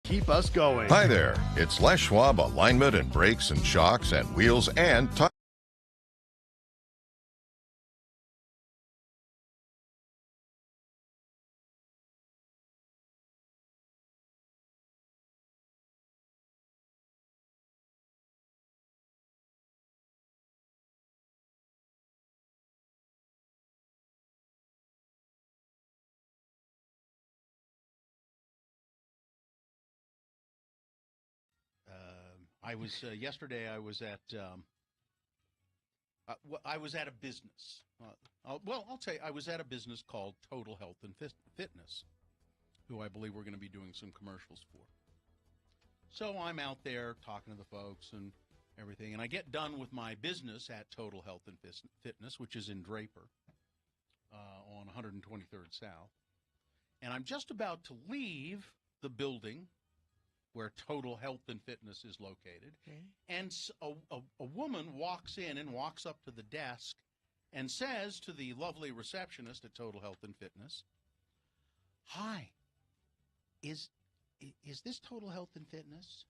keep us going. Hi there, it's Les Schwab Alignment and Brakes and Shocks and Wheels and Tires. Yesterday. I was at a business. I'll tell you, I was at a business called Total Health and Fitness, who I believe we're going to be doing some commercials for. So I'm out there talking to the folks and everything, and I get done with my business at Total Health and Fitness, which is in Draper on 123rd South, and I'm just about to leave the building where Total Health and Fitness is located. Okay. And a woman walks in and walks up to the desk and says to the lovely receptionist at Total Health and Fitness, "Hi, is this Total Health and Fitness?"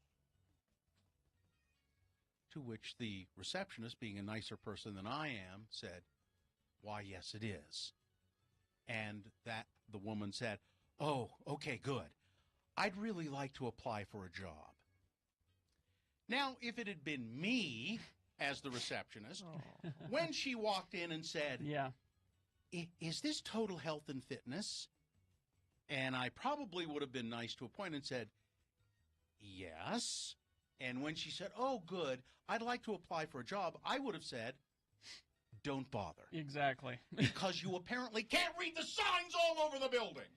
To which the receptionist, being a nicer person than I am, said, "Why, yes, it is." And that the woman said, "Oh, okay, good. I'd really like to apply for a job." Now, if it had been me as the receptionist, when she walked in and said, "Yeah, is this Total Health and Fitness?" And I probably would have been nice to a point and said, "Yes." And when she said, "Oh, good, I'd like to apply for a job," I would have said, "Don't bother." Exactly. Because you apparently can't read the signs all over the building.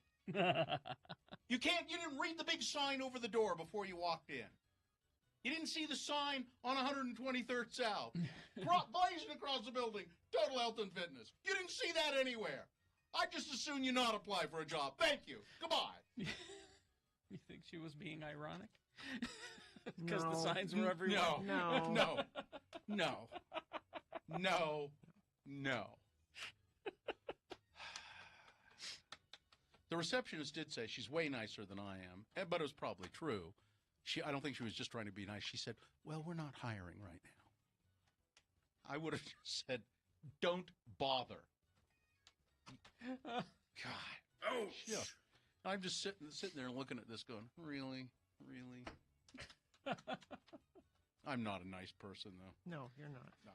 You didn't read the big sign over the door before you walked in. You didn't see the sign on 123rd South, blazing across the building, Total Health and Fitness. You didn't see that anywhere. I'd just as soon you not apply for a job. Thank you. Goodbye. You think she was being ironic? Because the signs were everywhere? No. The receptionist did say she's way nicer than I am, but it was probably true. I don't think she was just trying to be nice. She said, "Well, we're not hiring right now." I would have just said, "Don't bother." God. Oh, shit. I'm just sitting there looking at this going, really? I'm not a nice person, though. No, you're not. No.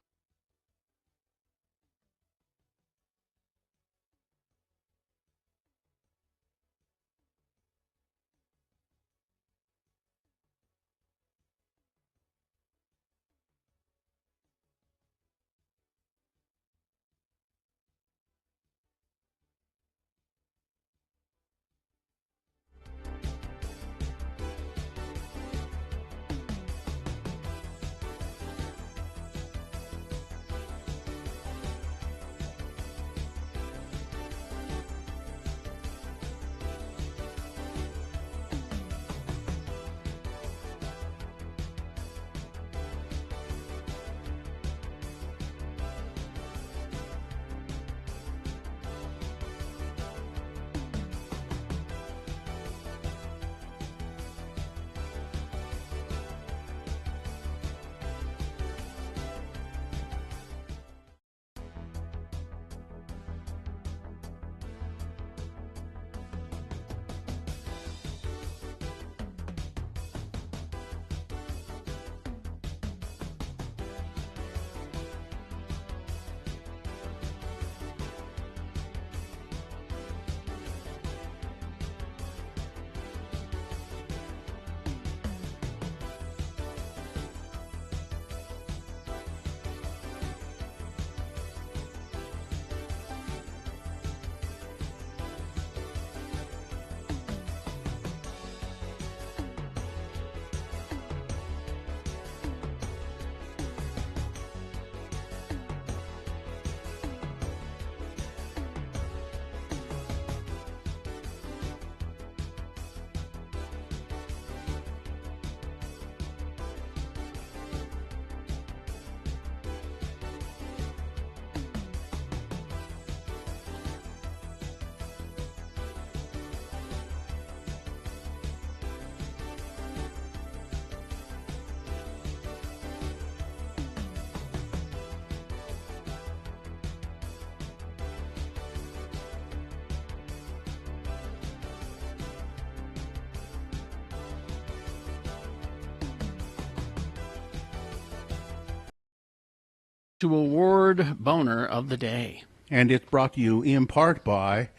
to award Boner of the Day. And it's brought to you in part by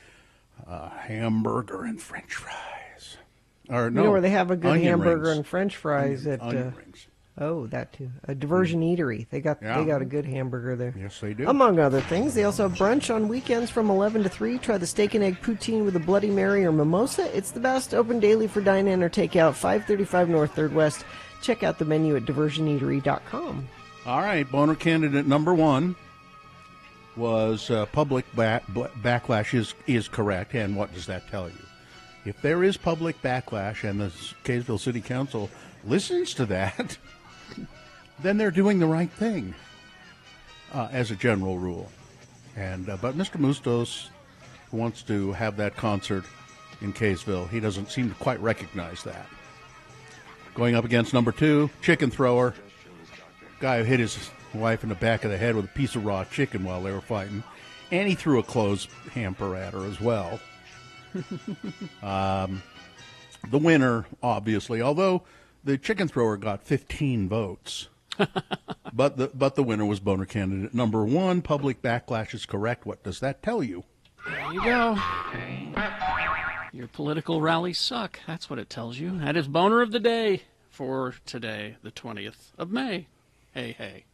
hamburger and French fries. Or no, you know where they have a good onion hamburger rings. and French fries Onion rings. Oh, that too. A diversion eatery. They got a good hamburger there. Yes, they do. Among other things, they also have brunch on weekends from 11 to 3. Try the steak and egg poutine with a Bloody Mary or mimosa. It's the best. Open daily for dine-in or takeout. 535 North 3rd West. Check out the menu at diversioneatery.com. All right, Boner candidate number 1 was public backlash is correct. And what does that tell you? If there is public backlash and the Kaysville City Council listens to that, then they're doing the right thing, as a general rule. And but Mr. Mustos wants to have that concert in Kaysville. He doesn't seem to quite recognize that. Going up against number 2, chicken thrower, guy who hit his wife in the back of the head with a piece of raw chicken while they were fighting, and he threw a clothes hamper at her as well. The winner, obviously, although the chicken thrower got 15 votes, but the winner was Boner candidate number 1. Public backlash is correct. What does that tell you? There you go. Your political rallies suck. That's what it tells you. That is Boner of the Day for today, the 20th of May. Hey, hey.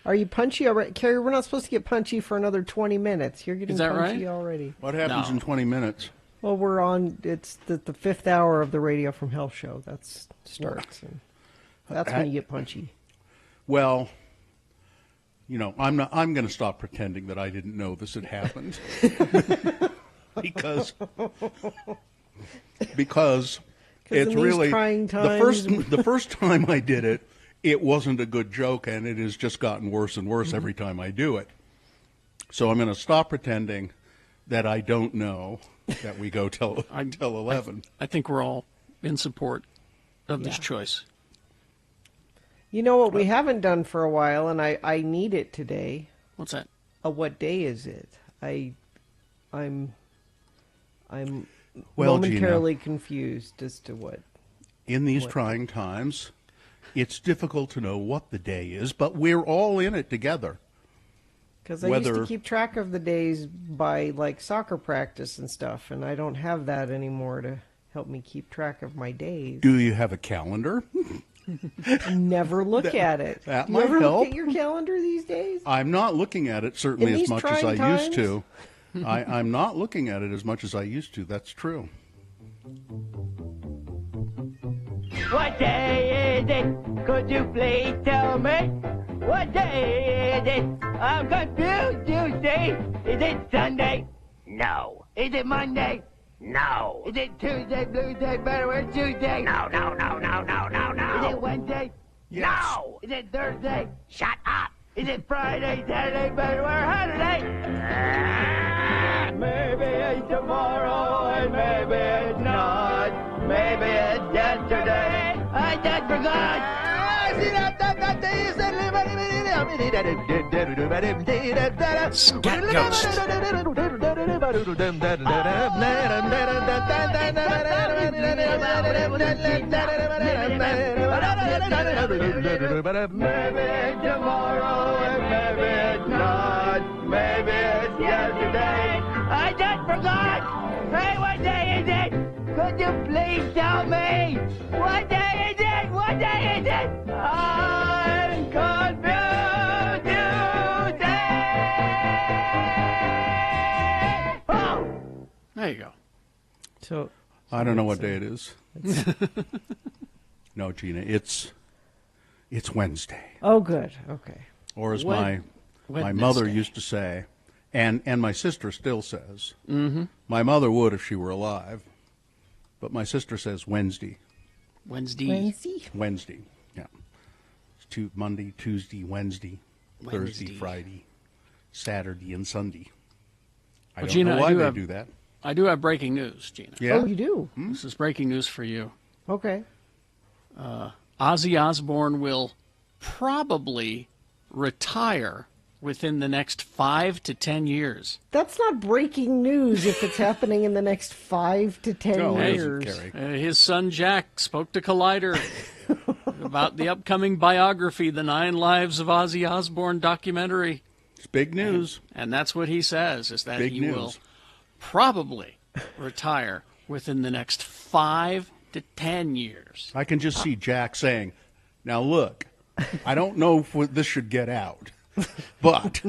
Are you punchy already? Carrie, we're not supposed to get punchy for another 20 minutes. You're getting punchy already. What happens in 20 minutes? Well, we're on, it's the 5th hour of the Radio from Hell show. That starts. And that's when you get punchy. Well, you know, I'm going to stop pretending that I didn't know this had happened. because it's really the first time I did it, it wasn't a good joke, and it has just gotten worse and worse every time I do it. So I'm going to stop pretending that I don't know that we go till 11. I think we're all in support of this choice. You know what we haven't done for a while, and I need it today. What's that? What day is it? I'm well, momentarily Gina, confused as to what. In these trying times, it's difficult to know what the day is, but we're all in it together. Because I used to keep track of the days by, like, soccer practice and stuff, and I don't have that anymore to help me keep track of my days. Do you have a calendar? Never look at it. That Do you might ever help. look at your calendar these days? I'm not looking at it certainly as much as I used to. times? I'm not looking at it as much as I used to. That's true. What day is it? Could you please tell me? What day is it? I'm confused, you see. Is it Sunday? No. Is it Monday? No. Is it Tuesday, Bluesday, Betterware, Tuesday? No. Is it Wednesday? Yes. No. Is it Thursday? Shut up. Is it Friday, Saturday, Betterware, Saturday? Maybe it's tomorrow and maybe it's not. Maybe it's yesterday. I just forgot. Scat Ghost. Maybe it's tomorrow and maybe it's not. Maybe it's yesterday. I just forgot. Hey, what day is it? Could you please tell me? What day is it? What day is it? I'm confused today. Oh! There you go. So I don't know what day it is. No, Gina, it's Wednesday. Oh, good. Okay. Or as my mother used to say, and my sister still says. Mm-hmm. My mother would if she were alive, but my sister says Wednesday. Wednesday. Yeah. It's Monday, Tuesday, Wednesday, Thursday, Friday, Saturday, and Sunday. I don't know why they do that. I do have breaking news, Gina. Yeah. Oh, you do? This is breaking news for you. Okay. Ozzy Osbourne will probably retire within the next 5 to 10 years. That's not breaking news if it's happening in the next 5 to 10 No, it isn't, years. Carrie. His son Jack spoke to Collider about the upcoming biography, The 9 Lives of Ozzy Osbourne documentary. It's big news. And that's what he says, is that Big he news. will probably retire within the next 5 to 10 years. I can just see Jack saying, now look, I don't know if this should get out, but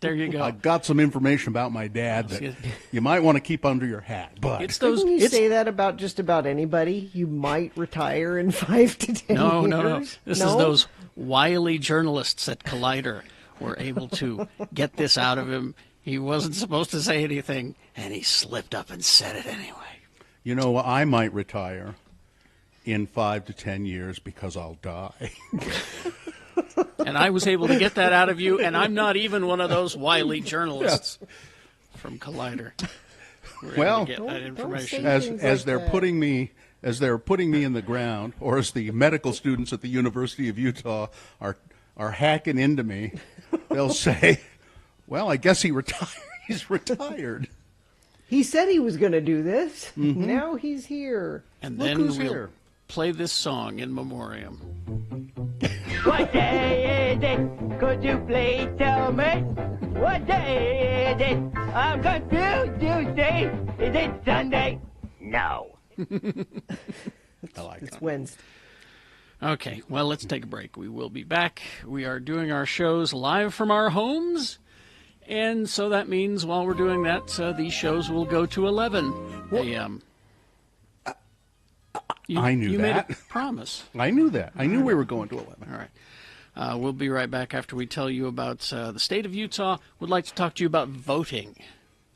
there you go. I've got some information about my dad that you might want to keep under your hat. But It's those. Couldn't you It's, say that about just about anybody? You might retire in 5 to 10 no, years. no. This is those wily journalists at Collider were able to get this out of him. He wasn't supposed to say anything, and he slipped up and said it anyway. you know, I might retire in 5 to 10 years because I'll die. And I was able to get that out of you, and I'm not even one of those wily journalists from Collider. We're Well, able to get that information. say as things as like they're that. putting me in the ground, or as the medical students at the University of Utah are hacking into me, they'll say, "Well, I guess he retired. He's retired." He said he was going to do this. Now he's here. And Look then who's we'll here. play this song in memoriam. What day is it? Could you please tell me? What day is it? I'm confused, Tuesday. Is it Sunday? No. I like It's it. Wednesday. Okay, well, let's take a break. We will be back. We are doing our shows live from our homes. And so that means while we're doing that, these shows will go to 11 a.m. I knew you that. made a promise. I knew that. I knew we were going to 11. All right. We'll be right back after we tell you about the state of Utah. Would like to talk to you about voting.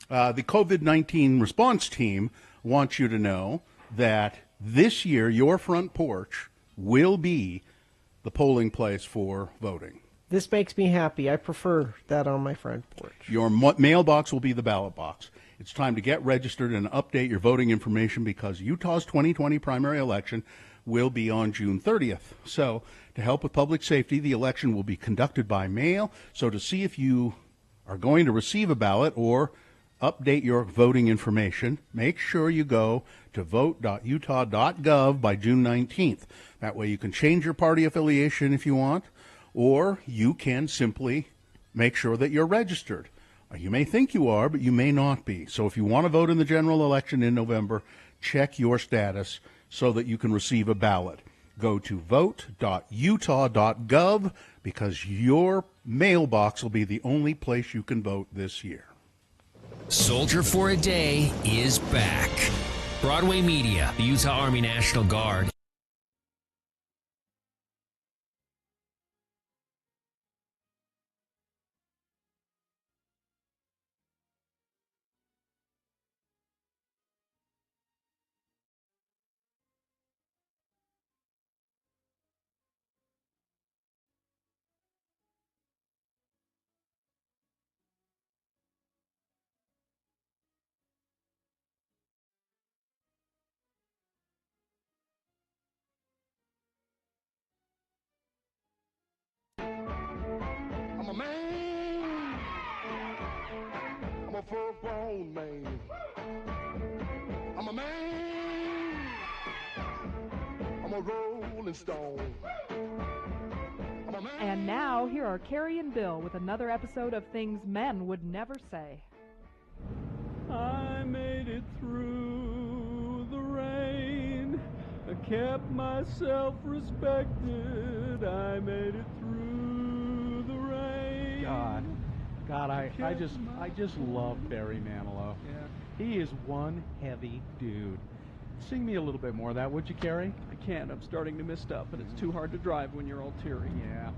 The COVID-19 response team wants you to know that this year your front porch will be the polling place for voting. This makes me happy. I prefer that on my front porch. Your mailbox will be the ballot box. It's time to get registered and update your voting information because Utah's 2020 primary election will be on June 30th. So, to help with public safety, the election will be conducted by mail. So, to see if you are going to receive a ballot or update your voting information, make sure you go to vote.utah.gov by June 19th. That way you can change your party affiliation if you want, or you can simply make sure that you're registered. You may think you are, but you may not be. So if you want to vote in the general election in November, check your status so that you can receive a ballot. Go to vote.utah.gov because your mailbox will be the only place you can vote this year. Soldier for a Day is back. Broadway Media, the Utah Army National Guard. I'm a man. I'm a full-grown man. I'm a man. I'm a rolling stone. I'm a man. And now, here are Carrie and Bill with another episode of Things Men Would Never Say. I made it through the rain. I kept myself respected. I made it through the rain. God, I just love Barry Manilow. Yeah. He is one heavy dude. Sing me a little bit more of that, would you, Carrie? I can't. I'm starting to mist up, and it's too hard to drive when you're all teary. Yeah.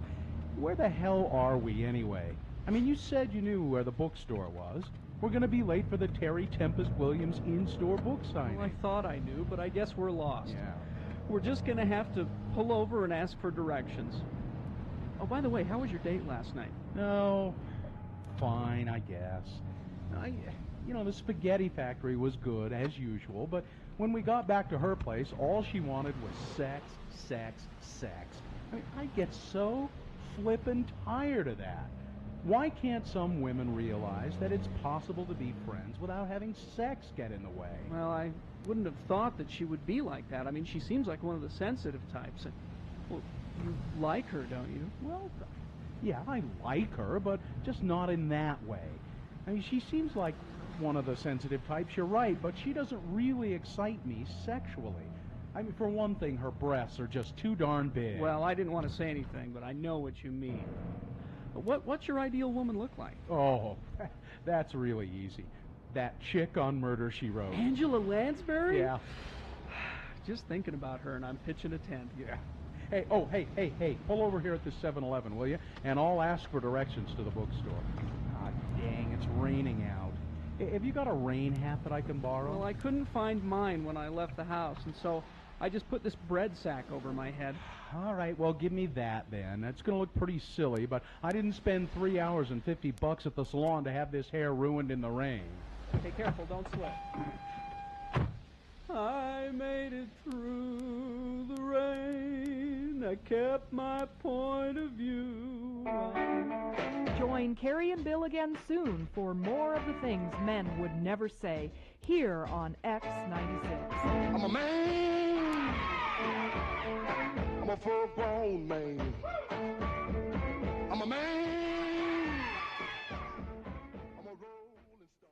Where the hell are we anyway? I mean, you said you knew where the bookstore was. We're going to be late for the Terry Tempest Williams in-store book signing. Well, I thought I knew, but I guess we're lost. Yeah. We're just going to have to pull over and ask for directions. Oh, by the way, how was your date last night? No, fine, I guess. The spaghetti factory was good, as usual, but when we got back to her place, all she wanted was sex, sex, sex. I mean, I get so flippin' tired of that. Why can't some women realize that it's possible to be friends without having sex get in the way? Well, I wouldn't have thought that she would be like that. I mean, she seems like one of the sensitive types. Well, you like her, don't you? Well, yeah, I like her, but just not in that way. I mean, she seems like one of the sensitive types, you're right, but she doesn't really excite me sexually. I mean, for one thing, her breasts are just too darn big. Well, I didn't want to say anything, but I know what you mean. What's your ideal woman look like? Oh, that's really easy. That chick on Murder, She Wrote. Angela Lansbury? Yeah. Just thinking about her, and I'm pitching a tent. Yeah. Hey, pull over here at the 7-Eleven, will you? And I'll ask for directions to the bookstore. Ah, dang, it's raining out. Have you got a rain hat that I can borrow? Well, I couldn't find mine when I left the house, and so I just put this bread sack over my head. All right, well, give me that then. It's going to look pretty silly, but I didn't spend 3 hours and $50 at the salon to have this hair ruined in the rain. Okay, careful, don't slip. I made it through the rain. I kept my point of view. Join Carrie and Bill again soon for more of the things men would never say here on X96. I'm a man. I'm a full-grown man. I'm a man. I'm a rolling stone.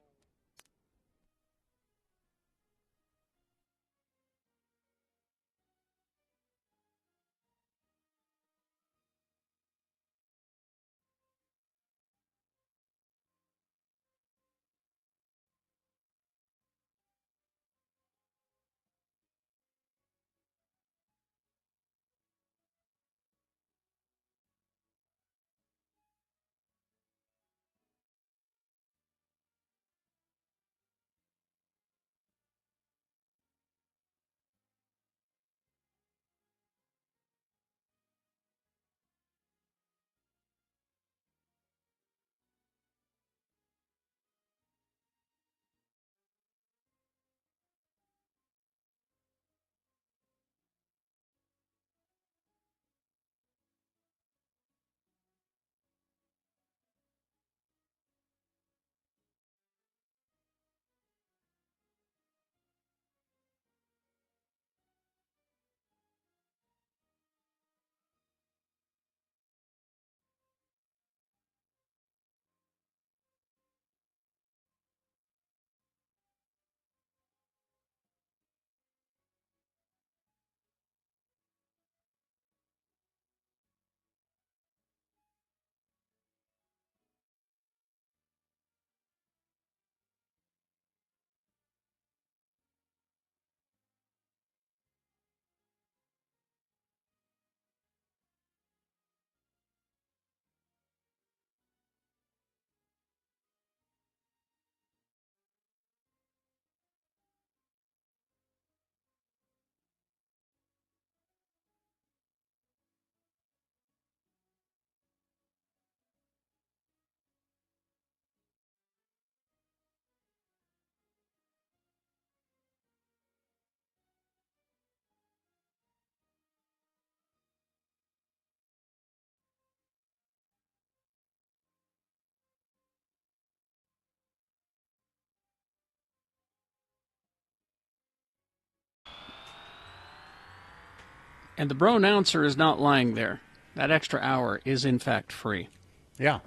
And the bro announcer is not lying there. That extra hour is, in fact, free. Yeah.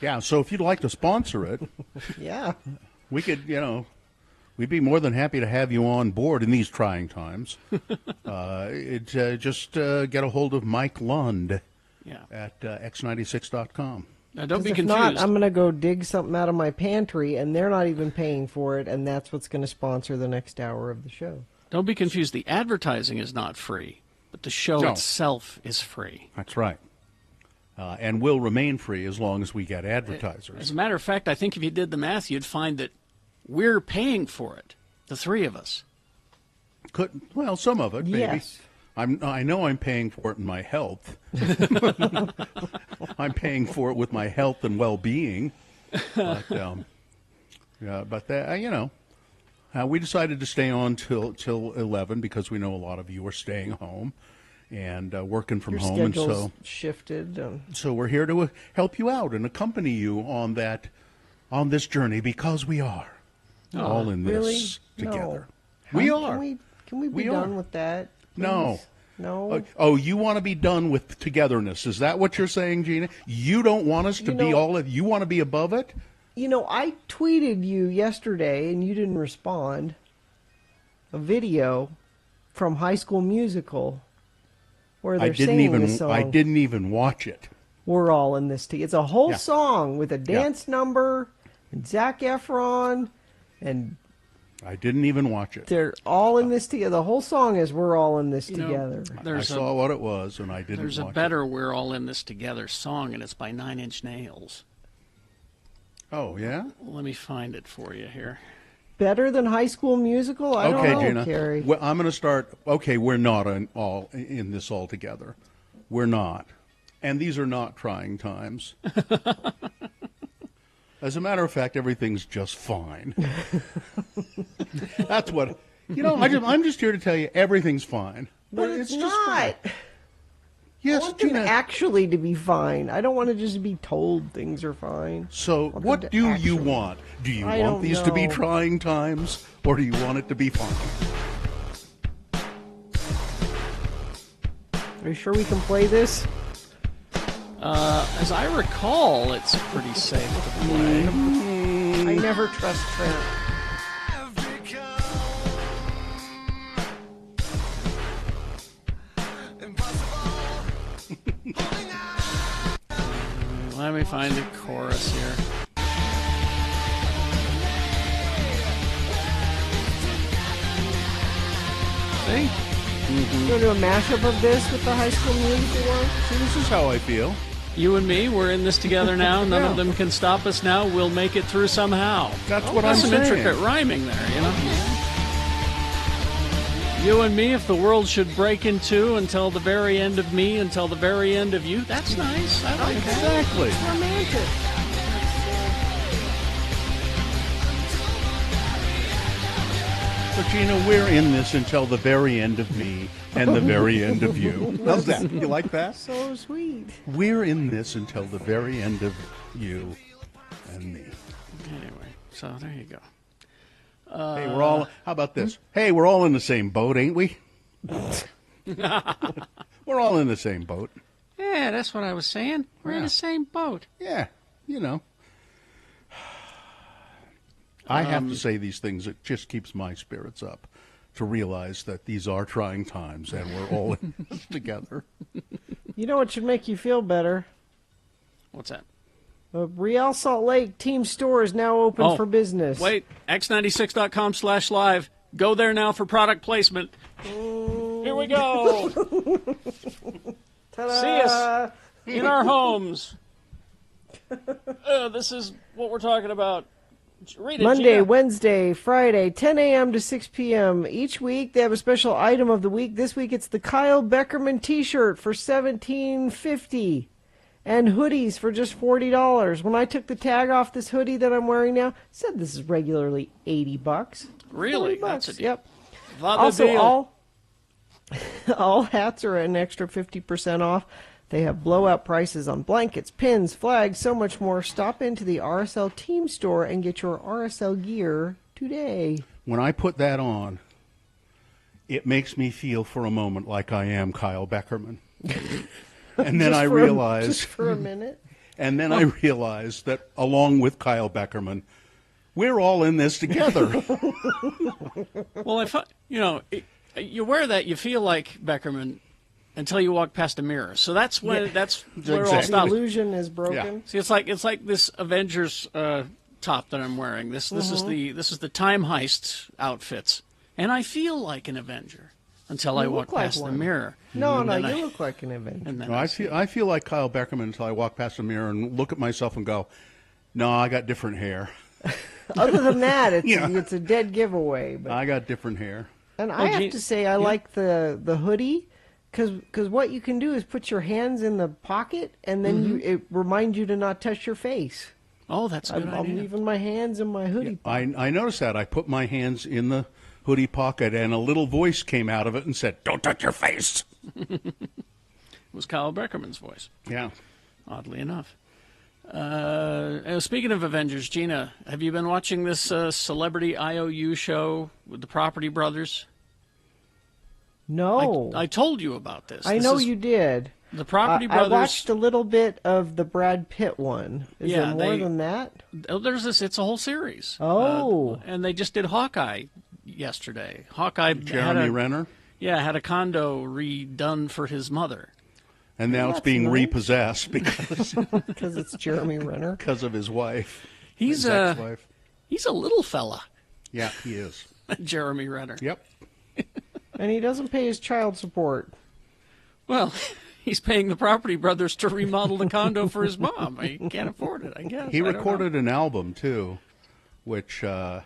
Yeah, so if you'd like to sponsor it, Yeah. we could, we'd be more than happy to have you on board in these trying times. Just get a hold of Mike Lund at x96.com. Now, don't be If confused. not, I'm going to go dig something out of my pantry, and they're not even paying for it, and that's what's going to sponsor the next hour of the show. Don't be confused. The advertising is not free, but the show No. itself is free. That's right. And will remain free as long as we get advertisers. As a matter of fact, I think if you did the math, you'd find that we're paying for it, the three of us. Well, some of it, maybe. Yes. I know I'm paying for it in my health. I'm paying for it with my health and well-being. But that, we decided to stay on till 11 because we know a lot of you are staying home and working from Your home, and schedule's shifted. so we're here to help you out and accompany you on this journey because we are all in this really? together. No. We are. Can we be We done are. with that? No, please? No. Oh, you want to be done with togetherness? Is that what you're saying, Gina? You don't want us to be all of? You want to be above it? I tweeted you yesterday, and you didn't respond. A video from High School Musical where they're singing the song. I didn't even watch it. We're all in this together. It's a whole song with a dance number and Zac Efron, and I didn't even watch it. They're all in this together. The whole song is "We're all in this together." I saw what it was, and I didn't. There's watch a better "We're All in This Together" song, and it's by 9 Inch Nails. Oh yeah. Let me find it for you here. Better than High School Musical? I don't know, Gina. Carrie. Well, I'm going to start. Okay, we're not all in this all together. We're not, and these are not trying times. As a matter of fact, everything's just fine. That's what I'm just here to tell you everything's fine. But it's just not. Fine. Yes, I want Gina. them actually to be fine. I don't want to just be told things are fine. So, what do you want? Do you want these to be trying times, or do you want it to be fine? Are you sure we can play this? As I recall, it's pretty safe to play. I never trust Trent. Let me find the chorus here. See? You want to do a mashup of this with the High School Musical one? See, this is how I feel. You and me, we're in this together now. None of them can stop us now. We'll make it through somehow. That's what I'm saying. That's some intricate rhyming there, you know? You and me, if the world should break in two until the very end of me, until the very end of you. That's nice. I like that. Exactly. It's romantic. But Gina, we're in this until the very end of me and the very end of you. How's that? You like that? So sweet. We're in this until the very end of you and me. Anyway, so there you go. Hey, we're all. How about this? Hey, we're all in the same boat, ain't we? We're all in the same boat. Yeah, that's what I was saying. We're in the same boat. Yeah, I have to say these things. It just keeps my spirits up to realize that these are trying times and we're all in this together. You know what should make you feel better? What's that? The Real Salt Lake team store is now open for business. Wait, x96.com/live. Go there now for product placement. Here we go. Ta-da! See us in our homes. This is what we're talking about. Read it, Monday, Gina. Wednesday, Friday, 10 a.m. to 6 p.m. Each week they have a special item of the week. This week it's the Kyle Beckerman T-shirt for $17.50 and hoodies for just $40. When I took the tag off this hoodie that I'm wearing now, it said this is regularly $80. Really? $40. That's a deal. Yep. Vada Also, deal. all hats are an extra 50% off. They have blowout prices on blankets, pins, flags, so much more. Stop into the RSL team store and get your RSL gear today. When I put that on, it makes me feel for a moment like I am Kyle Beckerman. And then I realize... just for a minute. And then I realized that along with Kyle Beckerman, we're all in this together. Well, if you wear that, you feel like Beckerman until you walk past a mirror. So that's when that's where it all The stops. illusion is broken. See, it's like this Avengers top that I'm wearing. This is the time heist outfits, and I feel like an Avenger until I walk past the mirror. No, you look like an Avenger. And then No, I feel like Kyle Beckerman until I walk past the mirror and look at myself and go, no, I got different hair. Other than that, it's a dead giveaway. But... I got different hair. And I have to say, I like the hoodie because what you can do is put your hands in the pocket, and then it reminds you to not touch your face. Oh, that's a good idea. I'm leaving my hands in my hoodie. I noticed that. I put my hands in the hoodie pocket, and a little voice came out of it and said, don't touch your face. It was Kyle Beckerman's voice. Yeah. Oddly enough. Speaking of Avengers, Gina, have you been watching this celebrity IOU show with the Property Brothers? No. I told you about this. I know you did. The Property Brothers. I watched a little bit of the Brad Pitt one. Is there more than that? There's this. It's a whole series. Oh. And they just did Hawkeye yesterday. Hawkeye. Jeremy Renner? Yeah, had a condo redone for his mother. And now it's being repossessed because it's Jeremy Renner. Because of his wife. He's his ex-wife. He's a little fella. Yeah, he is. Jeremy Renner. Yep. And he doesn't pay his child support. Well, he's paying the Property Brothers to remodel the condo for his mom. He can't afford it, I guess. He recorded an album, too, which was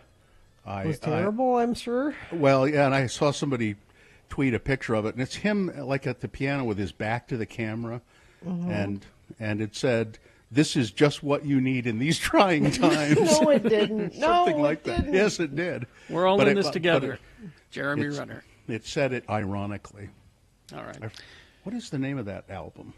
terrible, I'm sure. Well, yeah, and I saw somebody tweet a picture of it, and it's him, like, at the piano with his back to the camera, and it said, "This is just what you need in these trying times." No, it didn't. Something no, like it that. didn't. Yes, it did. We're all in this together. Jeremy Renner. It said it ironically. All right. What is the name of that album?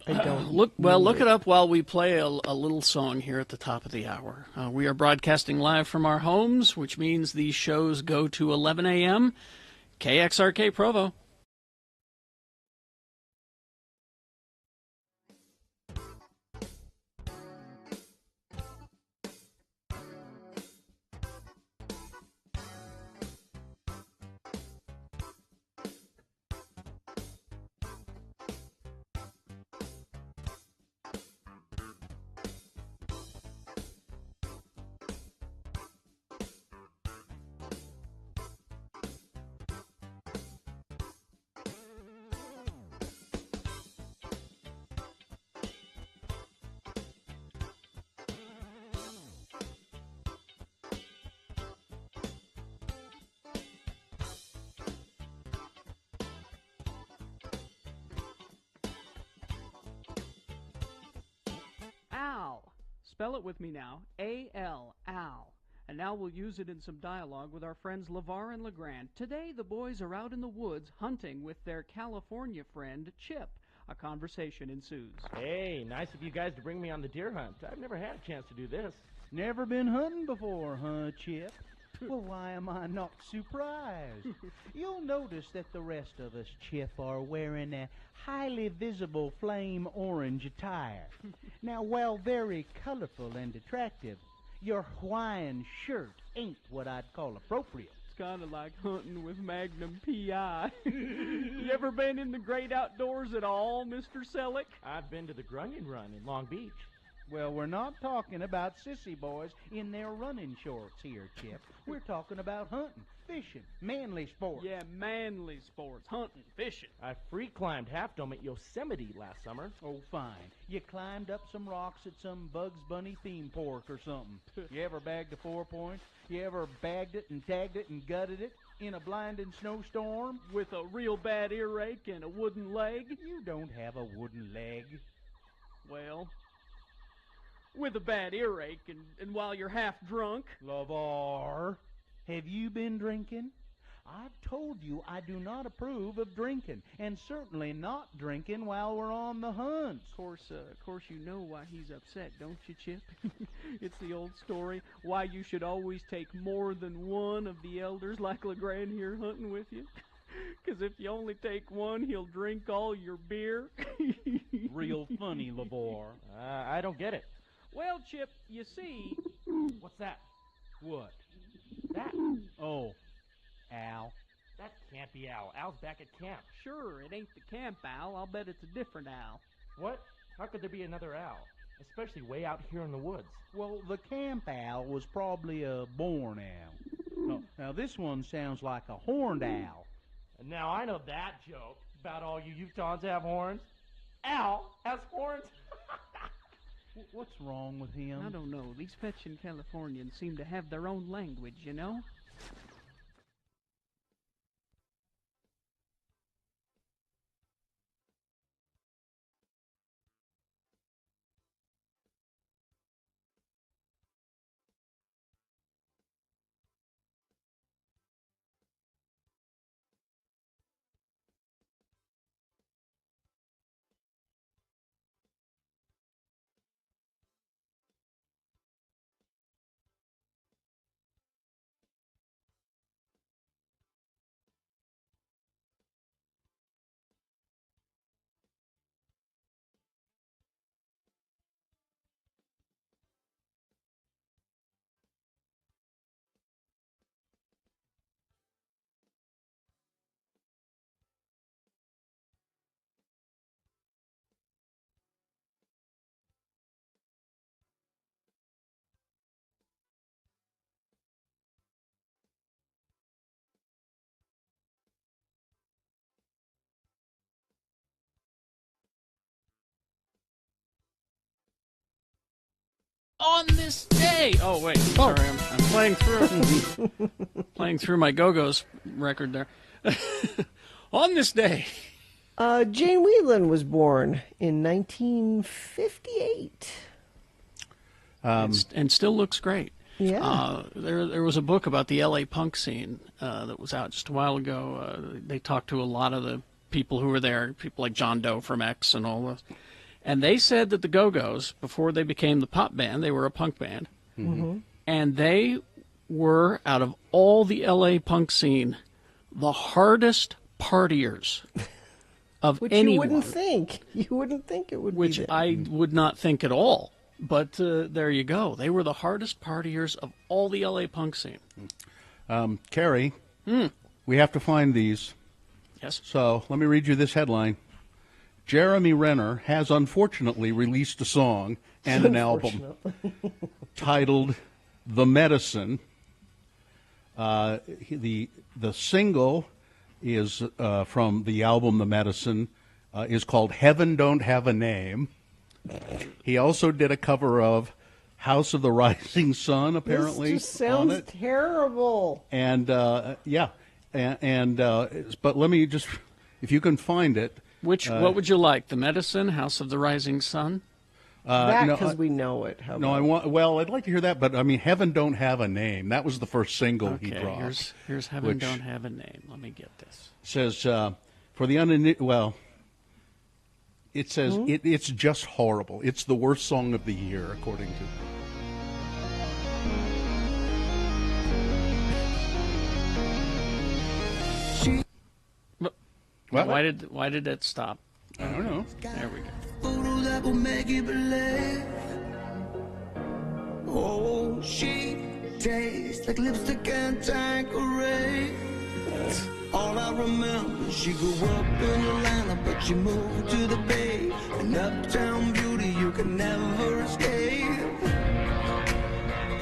I don't look it up while we play a little song here at the top of the hour. We are broadcasting live from our homes, which means these shows go to 11 a.m. KXRK Provo. Al. Spell it with me now. A-L. Al. And now we'll use it in some dialogue with our friends LeVar and LeGrand. Today, the boys are out in the woods hunting with their California friend, Chip. A conversation ensues. Hey, nice of you guys to bring me on the deer hunt. I've never had a chance to do this. Never been hunting before, huh, Chip? Well, why am I not surprised? You'll notice that the rest of us, Chip, are wearing a highly visible flame orange attire. Now, while very colorful and attractive, your Hawaiian shirt ain't what I'd call appropriate. It's kind of like hunting with Magnum P.I. You ever been in the great outdoors at all, Mr. Selleck? I've been to the Grunion Run in Long Beach. Well, we're not talking about sissy boys in their running shorts here, Chip. We're talking about hunting, fishing, manly sports. Yeah, manly sports. Hunting, fishing. I free climbed Half Dome at Yosemite last summer. Oh, fine. You climbed up some rocks at some Bugs Bunny theme park or something. You ever bagged a 4-point? You ever bagged it and tagged it and gutted it in a blinding snowstorm? With a real bad earache and a wooden leg? You don't have a wooden leg. Well, with a bad earache and while you're half drunk. LeVar, have you been drinking? I've told you I do not approve of drinking, and certainly not drinking while we're on the hunt. Of course, you know why he's upset, don't you, Chip? It's the old story, why you should always take more than one of the elders like LeGrand here hunting with you. 'Cause if you only take one, he'll drink all your beer. Real funny, LeVar. I don't get it. Well, Chip, you see... What's that? What? That. Oh, Al. That can't be Al. Al's back at camp. Sure, it ain't the camp Al. I'll bet it's a different Al. What? How could there be another Al? Especially way out here in the woods. Well, the camp owl was probably a born owl. Now, this one sounds like a horned owl. And now I know that joke about all you Utahns have horns. Al has horns. What's wrong with him? I don't know. These fetching Californians seem to have their own language, you know? On this day. Oh wait, sorry, I'm playing through my Go-Go's record there. On this day. Jane Whelan was born in 1958. And still looks great. Yeah. There was a book about the LA punk scene that was out just a while ago. They talked to a lot of the people who were there, people like John Doe from X and all this. And they said that the Go-Go's, before they became the pop band, they were a punk band. Mm-hmm. And they were, out of all the LA punk scene, the hardest partiers of Which anyone. you wouldn't think. You wouldn't think it would Which be that. I would not think at all. But there you go. They were the hardest partiers of all the LA punk scene. Carrie, we have to find these. Yes. So let me read you this headline. Jeremy Renner has unfortunately released a song and an album titled The Medicine. The single is from the album The Medicine is called Heaven Don't Have a Name. He also did a cover of House of the Rising Sun, apparently. This just sounds on it. terrible. And but let me just, if you can find it. What would you like? The Medicine, House of the Rising Sun? Because we know it. How about I'd like to hear that, but I mean, Heaven Don't Have a Name. That was the first single he dropped. Here's Heaven Don't Have a Name. Let me get this. Says for the it says it's just horrible. It's the worst song of the year, according to. What? Why did it stop? I don't know. There we go. Photo that will make you believe. Oh, she tastes like lipstick and Tanqueray. All I remember, she grew up in Atlanta, but she moved to the Bay. An uptown beauty you can never escape.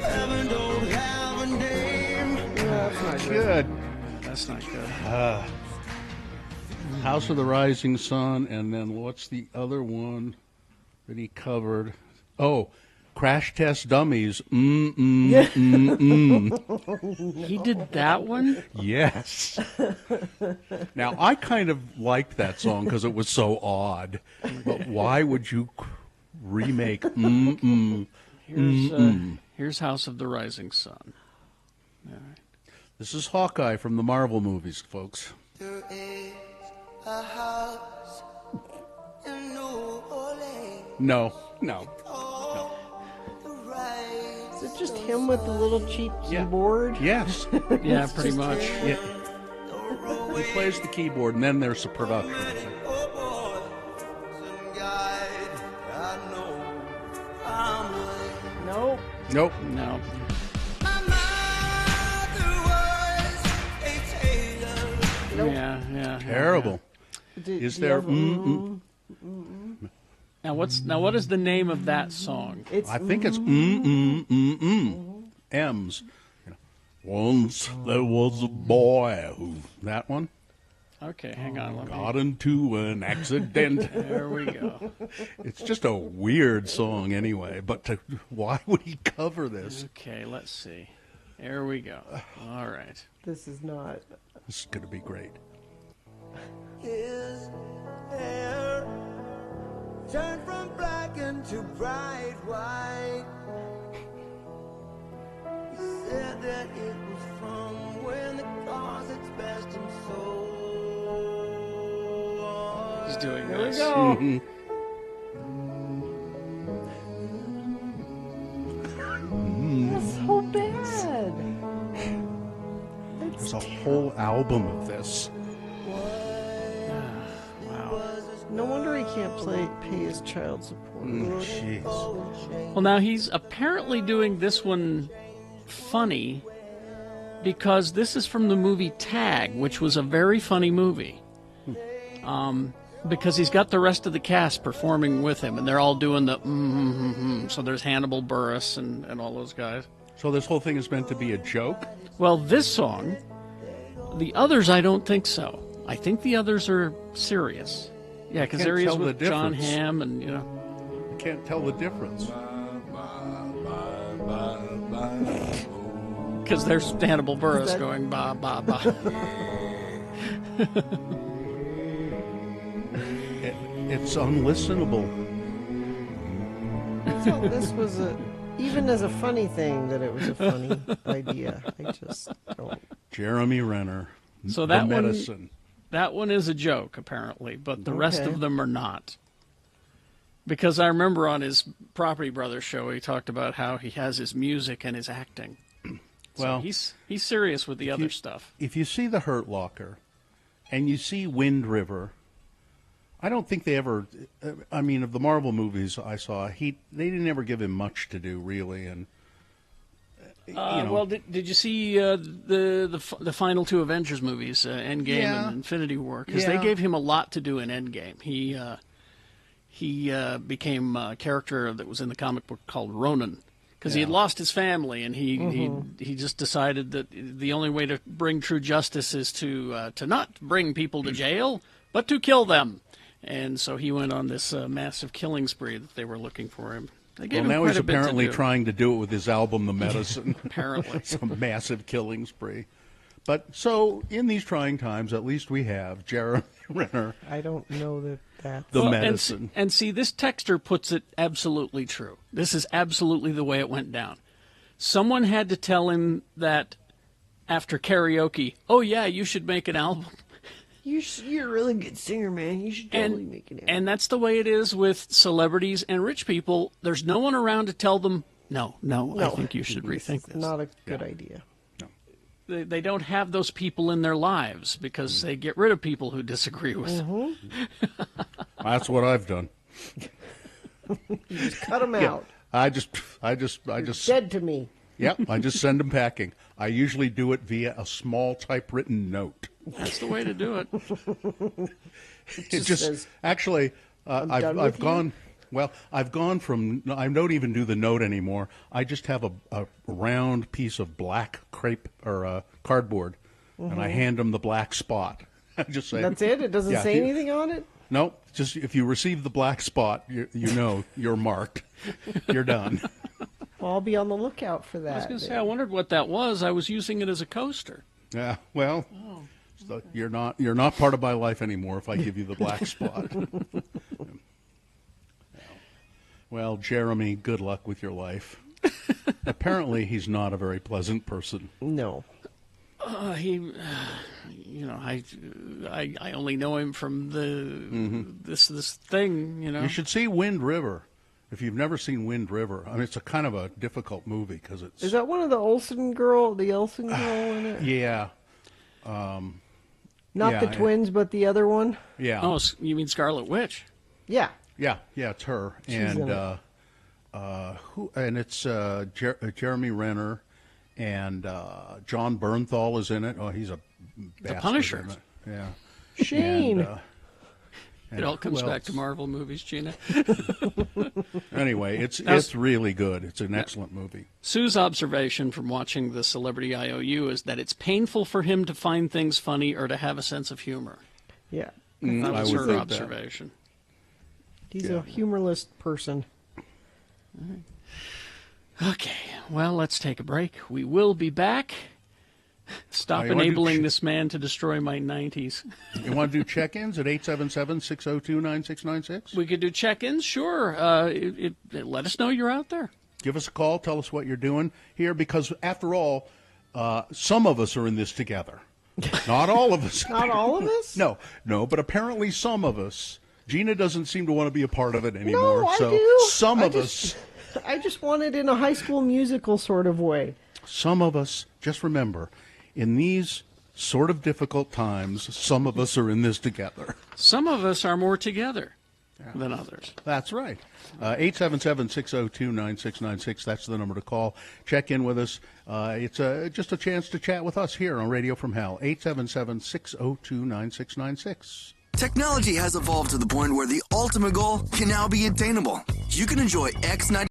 Heaven don't have a name. That's not good. That's not good. House of the Rising Sun, and then what's the other one that he covered? Oh, Crash Test Dummies. He did that one? Yes. Now, I kind of liked that song because it was so odd. But why would you remake Here's House of the Rising Sun. All right. This is Hawkeye from the Marvel movies, folks. There is a house in New Orleans. No. Is it just him with the little cheap keyboard? Yes. Yeah, pretty much. Yeah. He plays the keyboard, and then there's the production. Nope. No. Yeah. Terrible. Is there? Now what is the name of that song? I think it's M's. Once there was a boy who. That one. Okay, hang on. Got into an accident. There we go. It's just a weird song anyway. But why would he cover this? Okay, let's see. There we go. All right. This is not. This is going to be great. His hair turned from black into bright white. He said that it was from when the cause had smashed him so. He's doing There we this. go. That's so bad. There's a whole album of this. Wow. No wonder he can't pay his child support. Jeez. Well, now he's apparently doing this one funny because this is from the movie Tag, which was a very funny movie. Because he's got the rest of the cast performing with him, and they're all doing the So there's Hannibal Buress and all those guys. So this whole thing is meant to be a joke? Well, this song, the others, I don't think so. I think the others are serious. Yeah, because there he is with John Hamm, and You can't tell the difference. Because there's Hannibal Buress that- going ba ba ba. It's unlistenable. So this was even as a funny thing that it was a funny idea. I just don't. Jeremy Renner. So the that medicine. that one is a joke apparently, but the rest Okay. of them are not. Because I remember on his Property Brothers show, he talked about how he has his music and his acting. Well, so he's serious with the other stuff. If you see The Hurt Locker and you see Wind River, I don't think they ever. I mean, of the Marvel movies I saw, they didn't ever give him much to do, really. And Well, did you see the final two Avengers movies, Endgame Yeah. and Infinity War? Because Yeah. they gave him a lot to do in Endgame. He became a character that was in the comic book called Ronin. Because he had lost his family, and he just decided that the only way to bring true justice is to not bring people to jail, but to kill them. And so he went on this massive killing spree that they were looking for him. They gave him now quite he's a bit to apparently do. trying to do it with his album, The Medicine. Apparently. Some massive killing spree. But so in these trying times, at least we have Jeremy Renner, I don't know that. The Well, Medicine. And see, this texter puts it absolutely true. This is absolutely the way it went down. Someone had to tell him that after karaoke, oh, yeah, you should make an album. You're a really good singer, man. You should totally make it. And that's the way it is with celebrities and rich people. There's no one around to tell them, no, I think you should rethink this. Not a good idea. They don't have those people in their lives because they get rid of people who disagree with them. That's what I've done. You just cut them Yeah. out. I just Dead to me. Yep, I just send them packing. I usually do it via a small typewritten note. That's the way to do it. It just says, actually, done I've with you? gone. Well, I've gone from. I don't even do the note anymore. I just have a round piece of black crepe or cardboard, and I hand them the black spot. I just say That's it? It doesn't Yeah, say if you- anything on it? No, just if you receive the black spot, you know you're marked. You're done. Well, I'll be on the lookout for that. I was going to say, I wondered what that was. I was using it as a coaster. Yeah. Well, so you're not part of my life anymore if I give you the black spot. Well, Jeremy, good luck with your life. Apparently, he's not a very pleasant person. No. I only know him from this thing, you know. You should see Wind River. If you've never seen Wind River, I mean, it's a kind of a difficult movie because it's. Is that one of the Olsen girl in it? Yeah. Not yeah, the twins, but the other one? Yeah. Oh, you mean Scarlet Witch? Yeah. Yeah, it's her, She's and in it. and it's Jeremy Renner, and John Bernthal is in it. Oh, he's a bastard Punisher. in it. Yeah, Shane. And It all comes who back else? to Marvel movies, Gina. Anyway, it's really good. It's an excellent movie. Sue's observation from watching the Celebrity IOU is that it's painful for him to find things funny or to have a sense of humor. Yeah. That was I would her think observation. He's a humorless person. Okay, well, let's take a break. We will be back. Stop you wanna do enabling this man to destroy my 90s. You want to do check-ins at 877-602-9696? We could do check-ins, sure. Let us know you're out there. Give us a call. Tell us what you're doing here, because after all, some of us are in this together. Not all of us. Not all of us? No, but apparently some of us. Gina doesn't seem to want to be a part of it anymore. No, I so do. some I of us. I just want it in a High School Musical sort of way. Some of us, just remember, in these sort of difficult times, some of us are in this together. Some of us are more together than others. That's right. 877-602-9696. That's the number to call. Check in with us. It's just a chance to chat with us here on Radio from Hell. 877-602-9696. Technology has evolved to the point where the ultimate goal can now be attainable. You can enjoy X90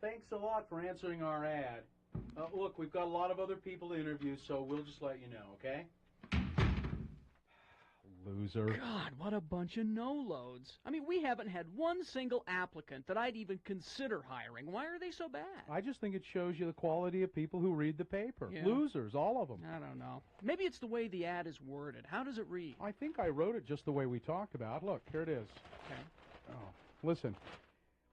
Thanks a lot for answering our ad. Look, we've got a lot of other people to interview, so we'll just let you know, okay? Loser. God, what a bunch of no-loads. I mean, we haven't had one single applicant that I'd even consider hiring. Why are they so bad? I just think it shows you the quality of people who read the paper. Yeah. Losers, all of them. I don't know. Maybe it's the way the ad is worded. How does it read? I think I wrote it just the way we talked about. Look, here it is. Okay. Oh, listen.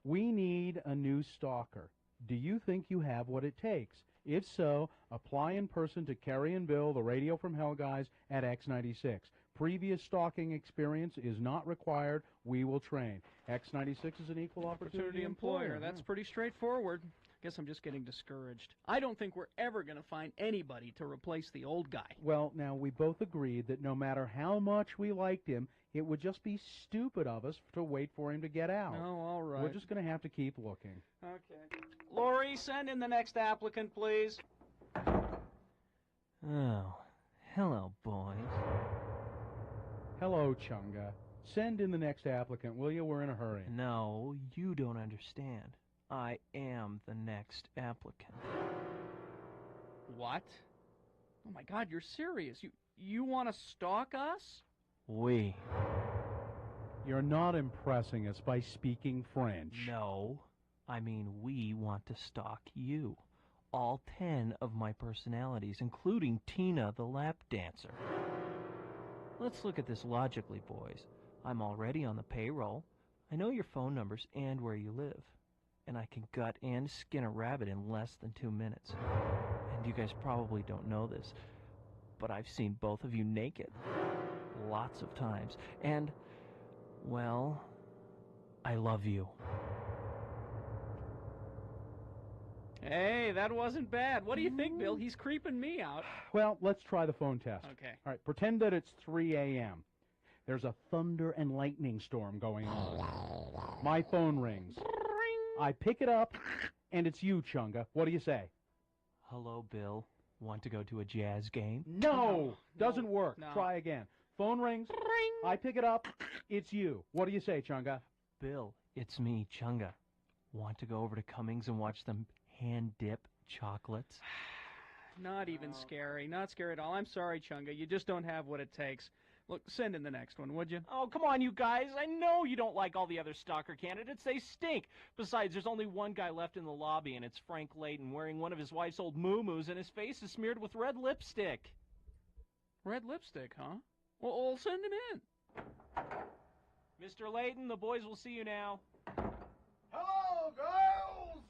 We need a new stalker. Do you think you have what it takes? If so, apply in person to Kerry and Bill, the Radio from Hell guys at X96. Previous stalking experience is not required. We will train. X96 is an equal opportunity employer. That's pretty straightforward. Guess I'm just getting discouraged. I don't think we're ever going to find anybody to replace the old guy. Well, now, we both agreed that no matter how much we liked him, it would just be stupid of us to wait for him to get out. Oh, all right. We're just going to have to keep looking. Okay. Lori, send in the next applicant, please. Oh, hello, boys. Hello, Chunga. Send in the next applicant, will you? We're in a hurry. No, you don't understand. I am the next applicant. What? Oh, my God, you're serious. You want to stalk us? We. You're not impressing us by speaking French. No, I mean we want to stalk you. All 10 of my personalities, including Tina the lap dancer. Let's look at this logically, boys. I'm already on the payroll. I know your phone numbers and where you live. And I can gut and skin a rabbit in less than 2 minutes. And you guys probably don't know this, but I've seen both of you naked. Lots of times. And, well, I love you. Hey, that wasn't bad. What do you think, Bill? He's creeping me out. Well, let's try the phone test. Okay. All right, pretend that it's 3 a.m. There's a thunder and lightning storm going on. My phone rings. I pick it up, and it's you, Chunga. What do you say? Hello, Bill. Want to go to a jazz game? No! Doesn't work. No. Try again. Phone rings. I pick it up. It's you. What do you say, Chunga? Bill, it's me, Chunga. Want to go over to Cummings and watch them hand-dip chocolates? Not even scary. Not scary at all. I'm sorry, Chunga. You just don't have what it takes. Look, send in the next one, would you? Oh, come on, you guys. I know you don't like all the other stalker candidates. They stink. Besides, there's only one guy left in the lobby, and it's Frank Layton wearing one of his wife's old moo-moos, and his face is smeared with red lipstick. Red lipstick, huh? Well, send him in. Mr. Layton, the boys will see you now. Hello, girls!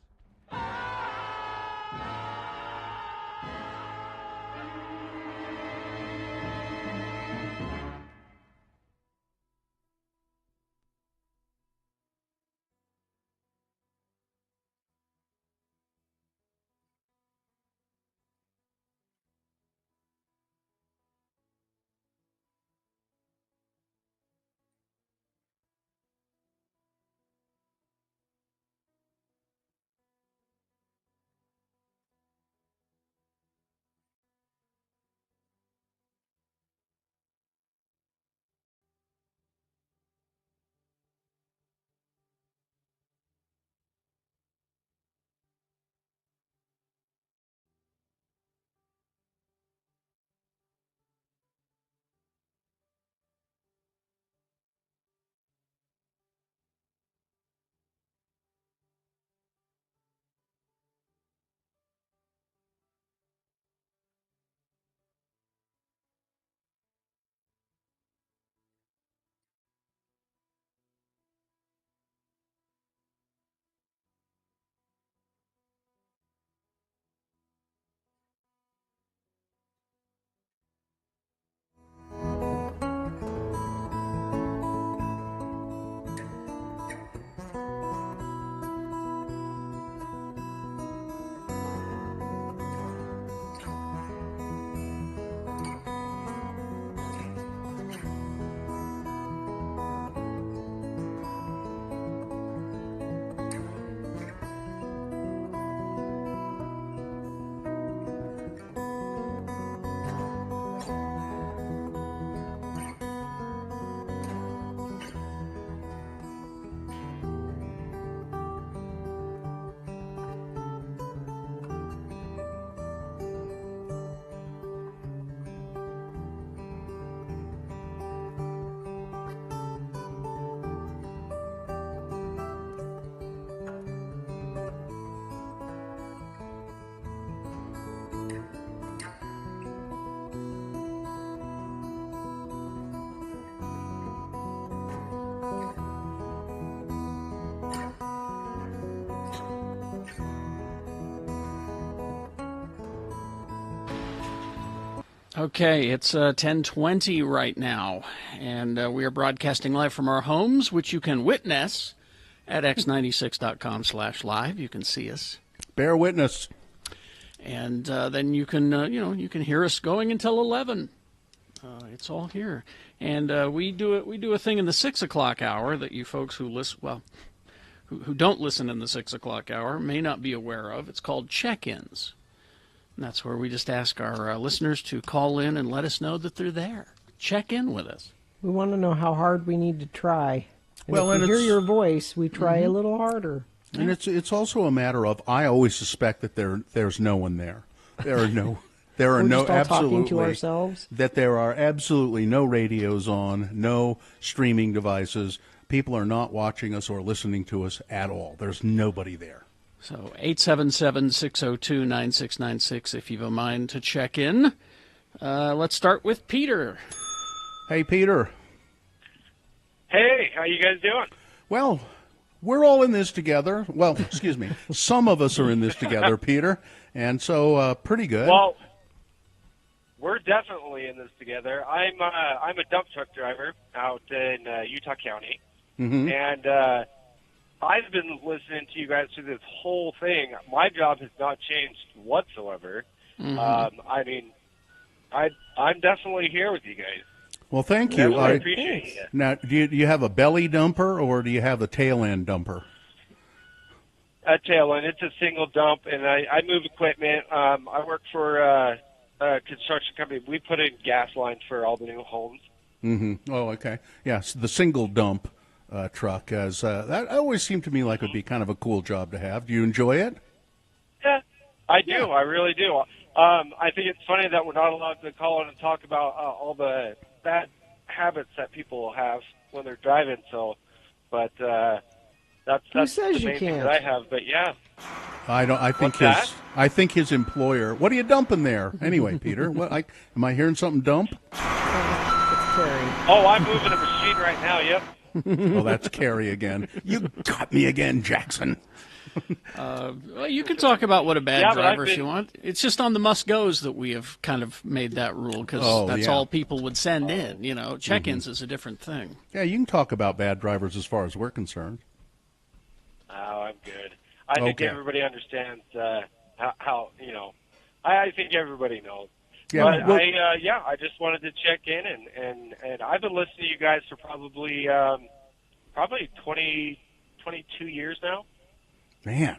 Okay, it's 10:20 right now, and we are broadcasting live from our homes, which you can witness at x96.com/live. You can see us. Bear witness. And then you can, you can hear us going until 11. It's all here. And we do a thing in the 6 o'clock hour that you folks who listen, who don't listen in the 6 o'clock hour may not be aware of. It's called check-ins. And that's where we just ask our listeners to call in and let us know that they're there. Check in with us. We want to know how hard we need to try. And Well, if and we hear it's- your voice, we try a little harder. And it's also a matter of, I always suspect that there's no one there. There are no We're no just all talking to absolutely ourselves? that there are absolutely no radios on, no streaming devices. People are not watching us or listening to us at all. There's nobody there. So 877-602-9696 if you've a mind to check in. Let's start with Peter. Hey, Peter. Hey, how you guys doing? Well, we're all in this together. Well, excuse me. Some of us are in this together, Peter, and so pretty good. Well, we're definitely in this together. I'm a dump truck driver out in Utah County, and I've been listening to you guys through this whole thing. My job has not changed whatsoever. I mean, I'm definitely here with you guys. Well, thank you. I appreciate it. Now, do you have a belly dumper or do you have a tail end dumper? A tail end. It's a single dump, and I move equipment. I work for a construction company. We put in gas lines for all the new homes. Oh, okay. Yes, the single dump truck. As that always seemed to me like it would be kind of a cool job to have. Do you enjoy it? Yeah, I do. I really do. I think it's funny that we're not allowed to call in and talk about all the bad habits that people have when they're driving. So, but that's says the you main thing can't? that I have. But yeah, I think What's that? I think his employer. What are you dumping there anyway, Peter? What? Am I hearing something dump? oh, I'm moving a machine right now. Yep. Oh, that's Carrie again. You got me again, Jackson. Well, you can talk about what a bad Yeah, but I've driver if you been- want. It's just on the must-goes that we have kind of made that rule because Oh, that's yeah. all people would send in. You know, check-ins is a different thing. Yeah, you can talk about bad drivers as far as we're concerned. Oh, I'm good. I think Okay. everybody understands how I think everybody knows. Yeah, but well- I just wanted to check in, and I've been listening to you guys for probably 22 years now. Man,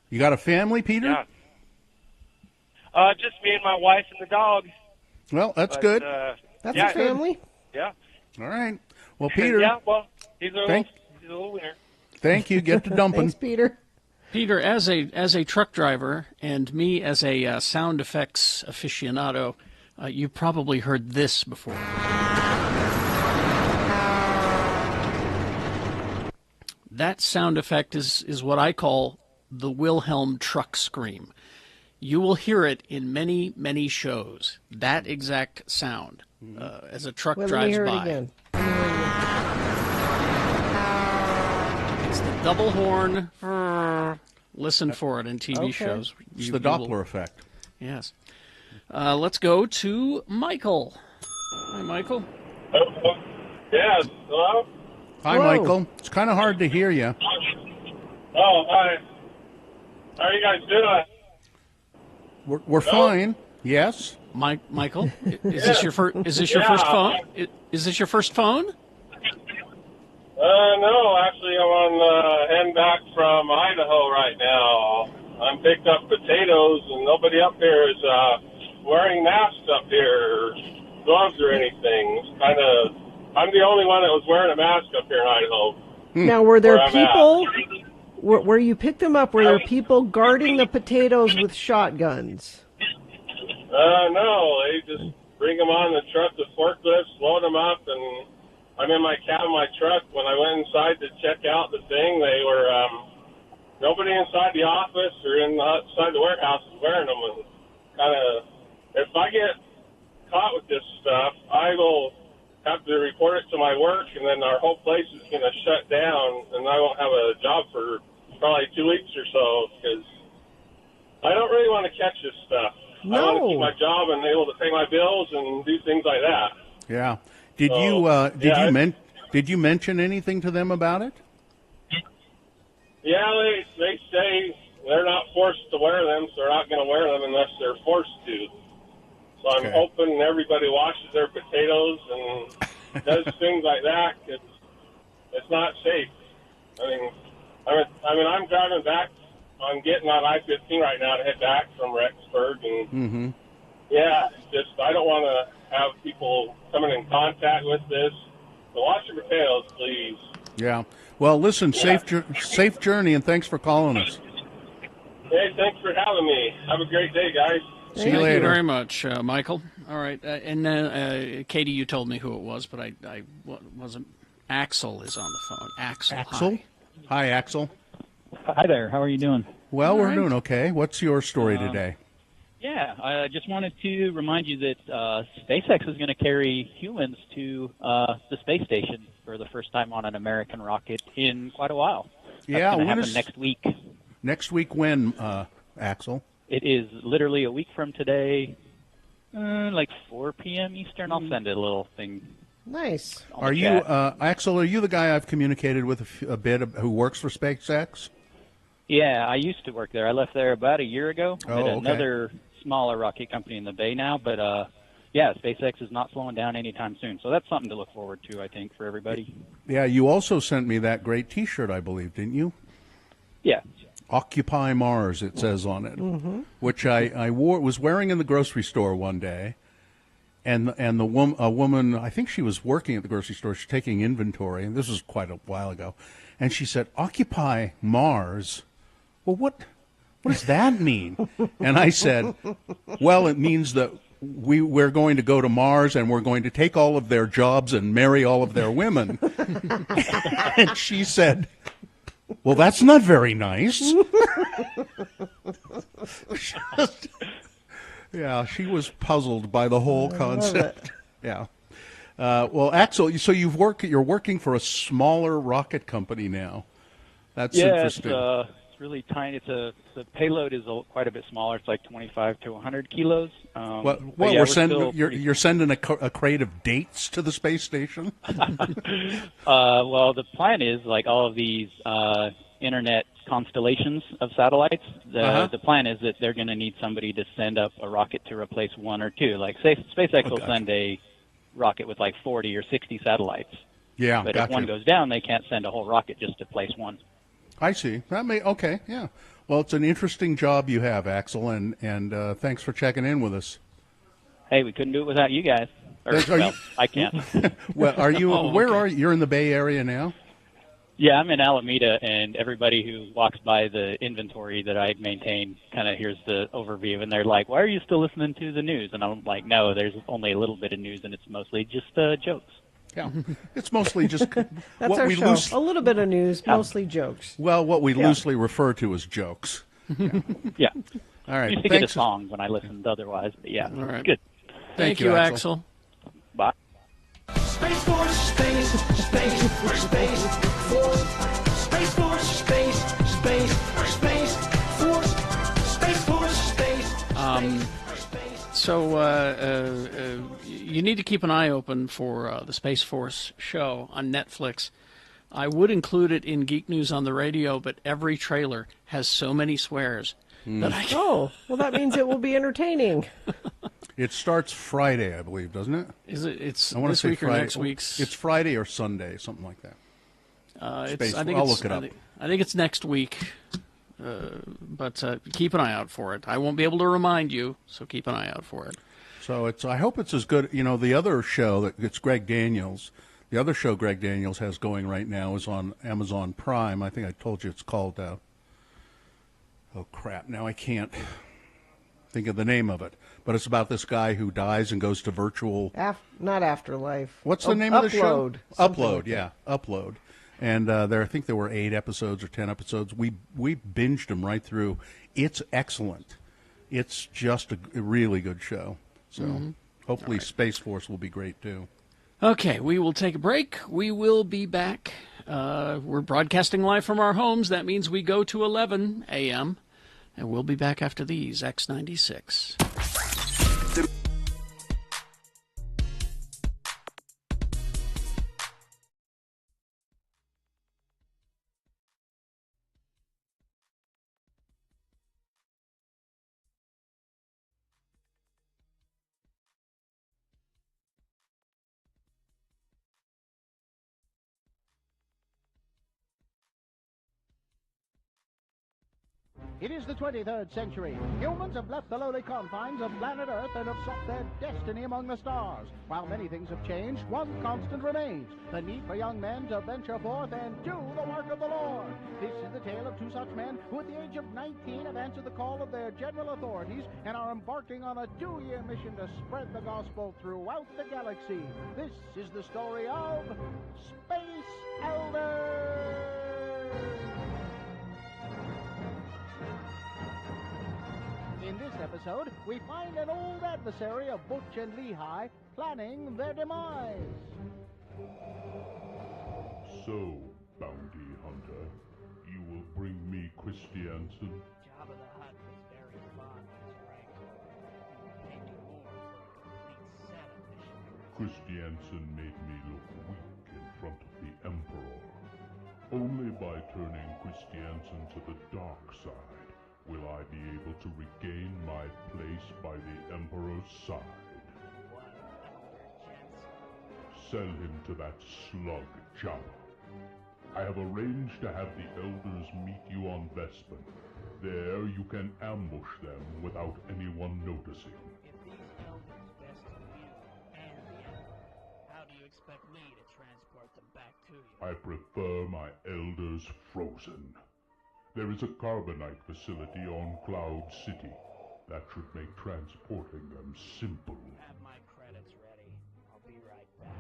you got a family, Peter? Yeah. Just me and my wife and the dog. Well, that's But, good. That's yeah, a family? Yeah. All right. Well, Peter, yeah, well, he's a Thank- little winner. thank you. Get to dumping. Thanks, Peter. Peter, as a truck driver and me as a sound effects aficionado, you probably heard this before. That sound effect is what I call the Wilhelm truck scream. You will hear it in many, many shows. That exact sound as a truck Wait, let me drives hear by. it again. It's the double horn. Listen for it in TV Okay. shows. It's You- the you will- Doppler effect. Yes. Let's go to Michael. Hi, Michael. Yes, hello? Hi, Whoa. Michael. It's kind of hard to hear you. Oh, hi. How are you guys doing? We're fine. Yes. Michael, is this your first? Is this your first phone? Is this your first phone? No, actually, I'm on heading back from Idaho right now. I'm picked up potatoes, and nobody up here is wearing masks up here, or gloves or anything. It's kind of, I'm the only one that was wearing a mask up here in Idaho. Now, were there Where I'm at. people, where you picked them up, were there people guarding the potatoes with shotguns? No, they just bring them on the truck with forklifts, load them up, and I'm in my cab of my truck. When I went inside to check out the thing, they were, nobody inside the office or inside the warehouse is wearing them. And kind of, if I get caught with this stuff, I will have to report it to my work, and then our whole place is going to shut down, and I won't have a job for probably 2 weeks or so, because I don't really want to catch this stuff. I want to keep my job and able to pay my bills Did So, did you mention anything to them about it? Yeah, they say they're not forced to wear them, so they're not going to wear them unless they're forced to. So I'm hoping everybody washes their potatoes and does things like that. It's not safe. I'm driving back. I'm getting on I-15 right now to head back from Rexburg, and I don't want to have people coming in contact with this. So wash your potatoes, please. Yeah. Well, listen, safe journey, and thanks for calling us. Hey, thanks for having me. Have a great day, guys. See you Thank later. you very much, Michael. All right, and Katie, you told me who it was, but I wasn't. Axel is on the phone. Axel. Hi, Axel. Hi there. How are you doing? Well, we're doing okay. What's your story today? Yeah, I just wanted to remind you that SpaceX is going to carry humans to the space station for the first time on an American rocket in quite a while. That's going to happen next week. Next week when, Axel? It is literally a week from today, like 4 p.m. Eastern. I'll send it a little thing. Nice. Are you, Axel, are you the guy I've communicated with a bit who works for SpaceX? Yeah, I used to work there. I left there about a year ago. I'm at okay. another smaller rocket company in the Bay now, but yeah, SpaceX is not slowing down anytime soon. So that's something to look forward to, I think, for everybody. Yeah, you also sent me that great T-shirt, I believe, didn't you? Yeah. Occupy Mars, it says on it, which I was wearing in the grocery store one day, and a woman, I think she was working at the grocery store, she's taking inventory, and this was quite a while ago, and she said, "Occupy Mars." Well, what does that mean? And I said, well, it means that we're going to go to Mars and we're going to take all of their jobs and marry all of their women. And she said, well, that's not very nice. Yeah, she was puzzled by the whole concept. Yeah. Well, Axel, so you're working for a smaller rocket company now. That's interesting. It's really tiny. The payload is quite a bit smaller. It's like 25 to 100 kilos. You're sending a crate of dates to the space station? Well, the plan is like all of these internet constellations of satellites. The plan is that they're going to need somebody to send up a rocket to replace one or two. Like SpaceX will send a rocket with like 40 or 60 satellites. Yeah, but if one goes down, they can't send a whole rocket just to place one. I see. Okay, yeah. Well, it's an interesting job you have, Axel, and thanks for checking in with us. Hey, we couldn't do it without you guys. I can't. Well, are you? Where are you? You're in the Bay Area now? Yeah, I'm in Alameda, and everybody who walks by the inventory that I maintain kind of hears the overview, and they're like, "Why are you still listening to the news?" And I'm like, "No, there's only a little bit of news, and it's mostly just jokes." Yeah, it's mostly just That's what our we show. A little bit of news, mostly jokes. Well, what we loosely refer to as jokes. Yeah. All right. I used to get a song when I listened otherwise, but yeah, all right. Good. Thank you, Axel. Bye. Space Force, space, space, space Force, Space Force, space, space, space Force, Space Force, space. So you need to keep an eye open for the Space Force show on Netflix. I would include it in Geek News on the Radio, but every trailer has so many swears that I can't. Oh, well, that means it will be entertaining. It starts Friday, I believe, doesn't it? Is it? It's I want this to say week Friday. or next week's? It's Friday or Sunday, something like that. I'll look it up. I think it's next week, but keep an eye out for it. I won't be able to remind you, so keep an eye out for it. So I hope it's as good. You know, the other show it's Greg Daniels. The other show Greg Daniels has going right now is on Amazon Prime. I think I told you it's called. Oh crap! Now I can't think of the name of it. But it's about this guy who dies and goes to virtual. Not Afterlife. What's the name of the show? Upload. Upload. And I think there were 8 episodes or 10 episodes. We binged them right through. It's excellent. It's just a really good show. So hopefully Space Force will be great too. Okay, we will take a break. We will be back. We're broadcasting live from our homes. That means we go to 11 a.m. And we'll be back after these, X96. It is the 23rd century. Humans have left the lowly confines of planet Earth and have sought their destiny among the stars. While many things have changed, one constant remains: the need for young men to venture forth and do the work of the Lord. This is the tale of two such men who at the age of 19 have answered the call of their general authorities and are embarking on a 2-year mission to spread the gospel throughout the galaxy. This is the story of Space Elders! In this episode, we find an old adversary of Butch and Lehigh planning their demise. So, bounty hunter, you will bring me Christiansen? Jabba the Hutt was very fond of his rank. He paid me more for a complete set of missionaries. Christiansen made me look weak in front of the Emperor. Only by turning Christiansen to the dark side will I be able to regain my place by the Emperor's side. What, Elder Jensen? Sell him to that slug, Jabba. I have arranged to have the elders meet you on Bespin. There you can ambush them without anyone noticing. If these elders bested you and the Emperor, how do you expect me to transport them back to you? I prefer my elders frozen. There is a carbonite facility on Cloud City. That should make transporting them simple. Have my credits ready. I'll be right back.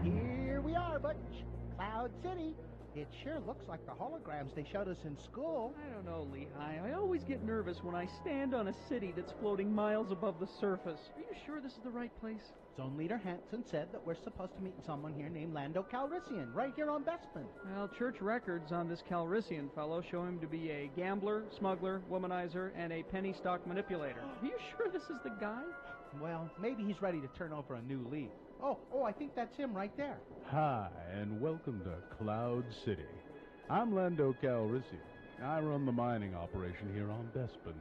Here we are, Butch. Cloud City. It sure looks like the holograms they showed us in school. I don't know, Lehigh. I always get nervous when I stand on a city that's floating miles above the surface. Are you sure this is the right place? Zone Leader Hanson said that we're supposed to meet someone here named Lando Calrissian, right here on Bespin. Well, church records on this Calrissian fellow show him to be a gambler, smuggler, womanizer, and a penny stock manipulator. Are you sure this is the guy? Well, maybe he's ready to turn over a new leaf. Oh, I think that's him right there. Hi, and welcome to Cloud City. I'm Lando Calrissian. I run the mining operation here on Bespin.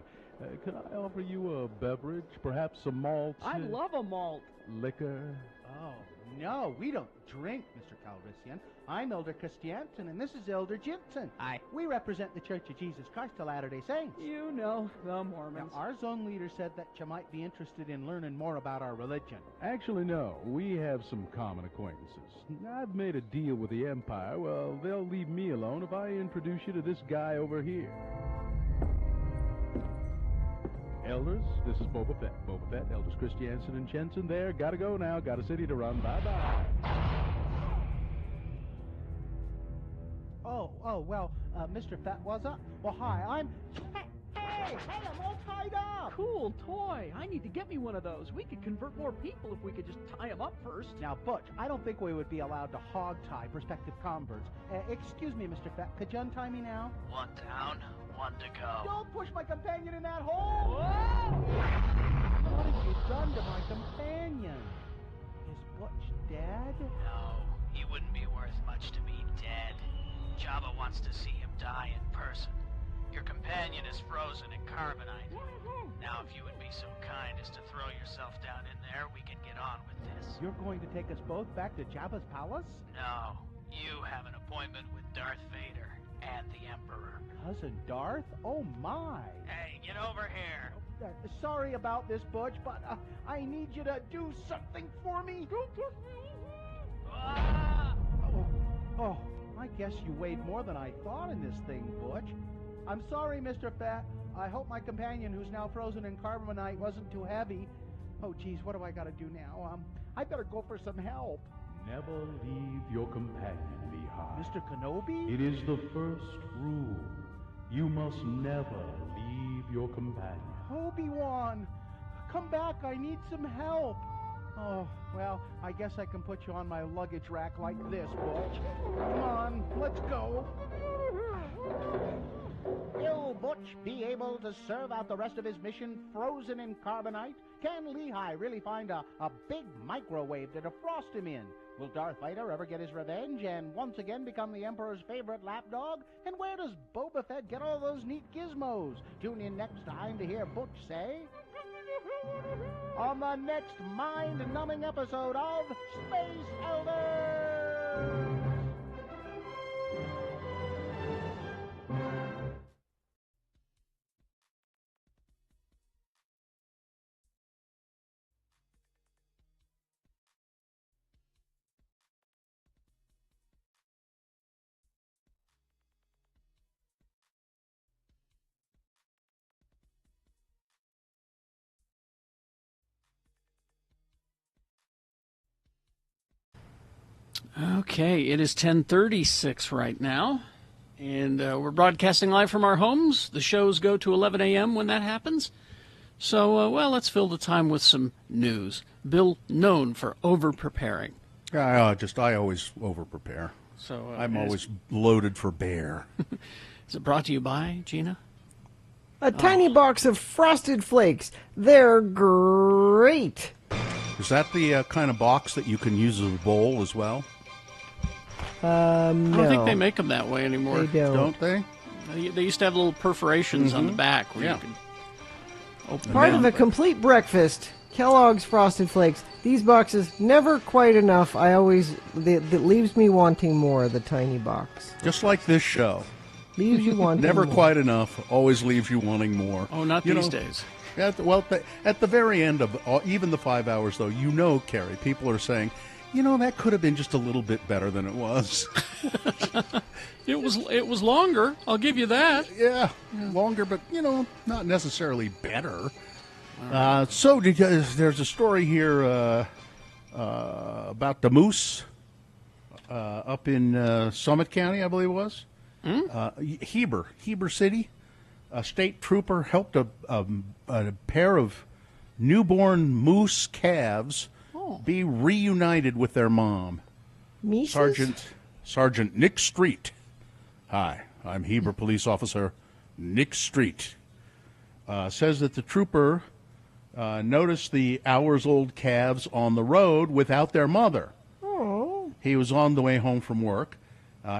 Could I offer you a beverage? Perhaps some malt? I love a malt. Liquor? Oh, no, we don't drink, Mr. Calrissian. I'm Elder Christiansen, and this is Elder Jensen. Hi. We represent the Church of Jesus Christ of Latter-day Saints. You know, the Mormons. Now, our zone leader said that you might be interested in learning more about our religion. Actually, no. We have some common acquaintances. I've made a deal with the Empire. Well, they'll leave me alone if I introduce you to this guy over here. Elders, this is Boba Fett. Boba Fett, Elders Christiansen and Jensen there. Gotta go now. Got a city to run. Bye-bye. Well, Mr. Fett was up. Well, hi, I'm... Hey, I'm all tied up. Cool toy. I need to get me one of those. We could convert more people if we could just tie them up first. Now, Butch, I don't think we would be allowed to hog-tie prospective converts. Excuse me, Mr. Fett, could you untie me now? One down, one to go. Don't push my companion in that hole! Whoa! What have you done to my companion? Is Butch dead? No, he wouldn't be worth much to me dead. Jabba wants to see him die in person. Your companion is frozen in carbonite. Now, if you would be so kind as to throw yourself down in there, we can get on with this. You're going to take us both back to Jabba's palace? No, you have an appointment with Darth Vader and the Emperor. Cousin Darth? Oh, my. Hey, get over here. Sorry about this, Butch, but I need you to do something for me. Ah! Oh, I guess you weighed more than I thought in this thing, Butch. I'm sorry, Mr. Fat. I hope my companion, who's now frozen in carbonite, wasn't too heavy. Oh, geez, what do I got to do now? I better go for some help. Never leave your companion behind. Mr. Kenobi? It is the first rule. You must never leave your companion. Obi-Wan, come back. I need some help. Oh, well, I guess I can put you on my luggage rack like this, Butch. Come on, let's go. Will Butch be able to serve out the rest of his mission frozen in carbonite? Can Lehigh really find a big microwave to defrost him in? Will Darth Vader ever get his revenge and once again become the Emperor's favorite lapdog? And where does Boba Fett get all those neat gizmos? Tune in next time to hear Butch say... on the next mind-numbing episode of Space Elders! Okay, it is 10:36 right now, and we're broadcasting live from our homes. The shows go to 11 a.m. when that happens. So, let's fill the time with some news. Bill, known for over-preparing. I always over-prepare. So I'm always loaded for bear. Is it brought to you by, Gina? A tiny box of Frosted Flakes. They're great. Is that the kind of box that you can use as a bowl as well? No. I don't think they make them that way anymore. They don't. Don't they? They used to have little perforations on the back where you can open Part them of a complete breakfast. Kellogg's Frosted Flakes. These boxes, never quite enough. That leaves me wanting more, the tiny box. Just like this show. Leaves you wanting Never more. quite enough, always leaves you wanting more. Oh, not these days. At the very end of even the 5 hours, though, Carrie, people are saying, that could have been just a little bit better than it was. It was longer. I'll give you that. Yeah, longer, but not necessarily better. So there's a story here about the moose up in Summit County, I believe it was. Heber City. A state trooper helped a pair of newborn moose calves be reunited with their mom. Sergeant Nick Street. Hi, I'm Heber Police Officer Nick Street. Says that the trooper noticed the hours-old calves on the road without their mother. Oh. He was on the way home from work.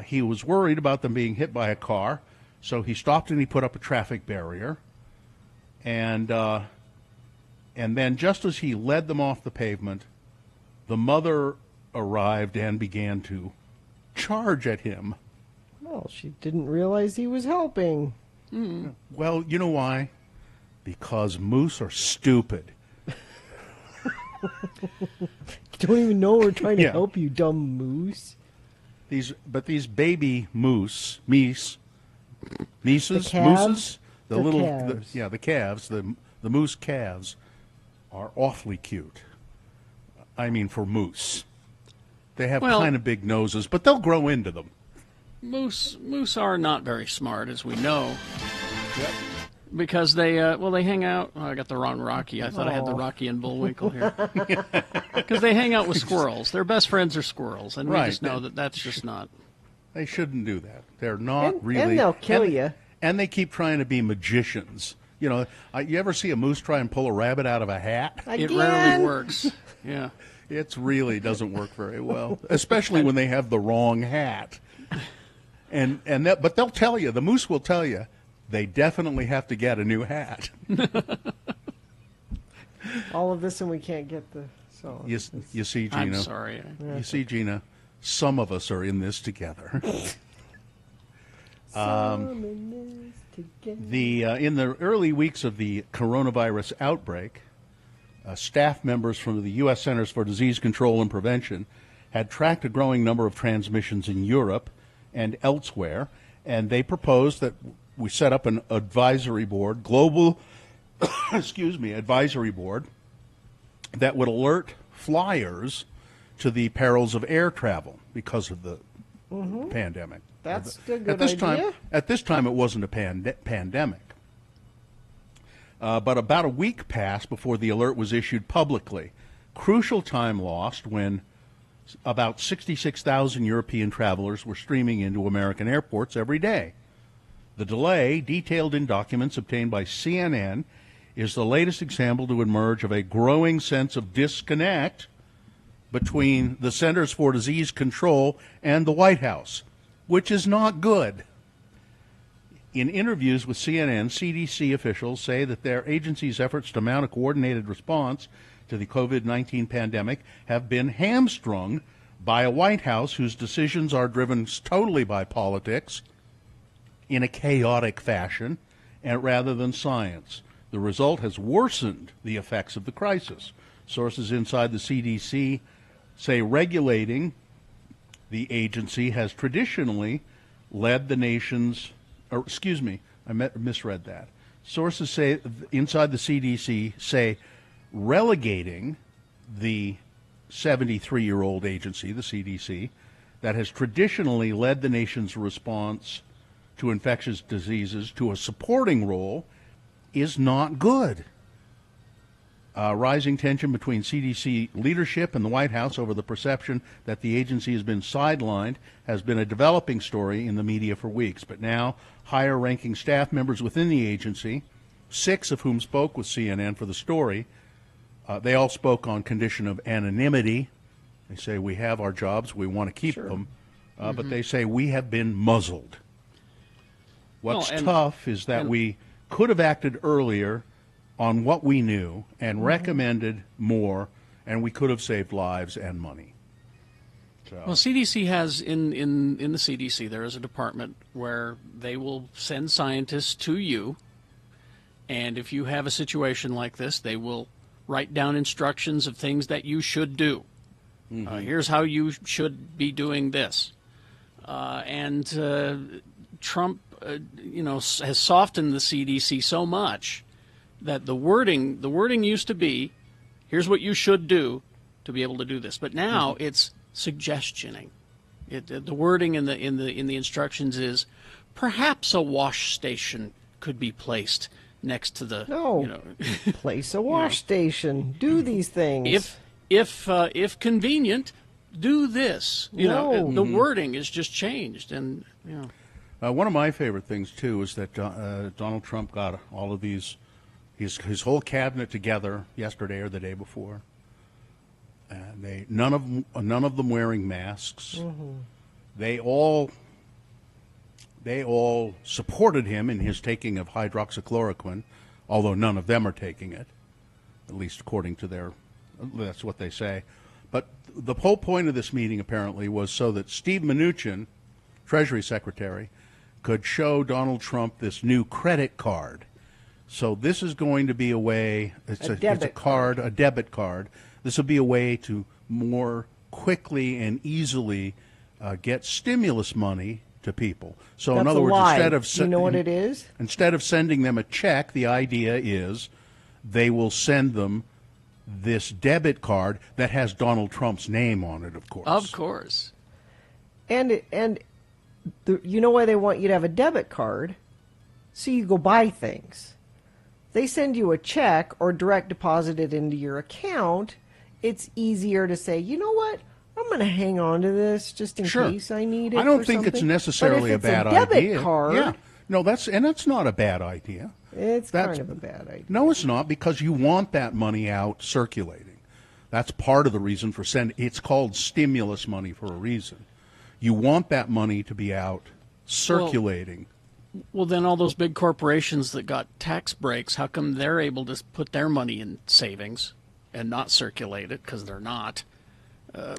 He was worried about them being hit by a car, so he stopped and he put up a traffic barrier. And then just as he led them off the pavement, the mother arrived and began to charge at him. Well, she didn't realize he was helping. Well, you know why? Because moose are stupid. You don't even know we're trying to help you, dumb moose. These baby mooses, the calves? the calves, the moose calves are awfully cute. I mean, for moose, they have kind of big noses, but they'll grow into them. Moose are not very smart, as we know. Yep. Because they hang out. Oh, I got the wrong Rocky. I thought I had the Rocky and Bullwinkle here. Because they hang out with squirrels. Their best friends are squirrels, and we just know that's just not. They shouldn't do that. They're not really. And they'll kill you. And they keep trying to be magicians. You ever see a moose try and pull a rabbit out of a hat? It rarely works. Yeah. It really doesn't work very well, especially when they have the wrong hat. But they'll tell you, the moose will tell you, they definitely have to get a new hat. All of this and we can't get the song. You see, Gina. I'm sorry. You see, Gina, some of us are in this together. In the early weeks of the coronavirus outbreak, staff members from the U.S. Centers for Disease Control and Prevention had tracked a growing number of transmissions in Europe and elsewhere, and they proposed that we set up an advisory board, global advisory board, that would alert flyers to the perils of air travel because of the pandemic. That's a good idea. At this time, it wasn't a pandemic. But about a week passed before the alert was issued publicly. Crucial time lost when about 66,000 European travelers were streaming into American airports every day. The delay, detailed in documents obtained by CNN, is the latest example to emerge of a growing sense of disconnect between the Centers for Disease Control and the White House, which is not good. In interviews with CNN, CDC officials say that their agency's efforts to mount a coordinated response to the COVID-19 pandemic have been hamstrung by a White House whose decisions are driven totally by politics in a chaotic fashion and rather than science. The result has worsened the effects of the crisis. Sources inside the CDC say regulating the agency has traditionally led the nation's, I misread that. Sources say inside the CDC say relegating the 73-year-old agency, the CDC, that has traditionally led the nation's response to infectious diseases to a supporting role, is not good. Rising tension between CDC leadership and the White House over the perception that the agency has been sidelined has been a developing story in the media for weeks. But now, higher-ranking staff members within the agency, 6 of whom spoke with CNN for the story, they all spoke on condition of anonymity. They say, we have our jobs, we want to keep them, but they say we have been muzzled. What's tough is that we could have acted earlier on what we knew and recommended more, and we could have saved lives and money. So. Well, CDC has, in the CDC, there is a department where they will send scientists to you, and if you have a situation like this, they will write down instructions of things that you should do. Here's how you should be doing this. Trump, has softened the CDC so much that the wording used to be, here's what you should do to be able to do this. But now it's suggestioning. The wording in the instructions is, perhaps a wash station could be placed next to the. Place a wash station. Do these things. If convenient, do this. The wording is just changed, and one of my favorite things too is that Donald Trump got all of these. His whole cabinet together yesterday or the day before, and none of them wearing masks. They all supported him in his taking of hydroxychloroquine, although none of them are taking it, at least according to that's what they say. But the whole point of this meeting apparently was so that Steve Mnuchin, Treasury Secretary, could show Donald Trump this new credit card. So this is going to be a way, it's a debit card. This will be a way to more quickly and easily get stimulus money to people. So That's in other words, what it is? Instead of sending them a check, the idea is they will send them this debit card that has Donald Trump's name on it, of course. Of course. And you know why they want you to have a debit card? So you go buy things. They send you a check or direct deposit it into your account. It's easier to say, you know what? I'm going to hang on to this just in case I need it. I don't think it's necessarily a bad idea. Debit card, yeah. No, that's not a bad idea. It's kind of a bad idea. No, it's not, because you want that money out circulating. That's part of the reason for sending. It's called stimulus money for a reason. You want that money to be out circulating. Well, then all those big corporations that got tax breaks, how come they're able to put their money in savings and not circulate it? Because they're not. They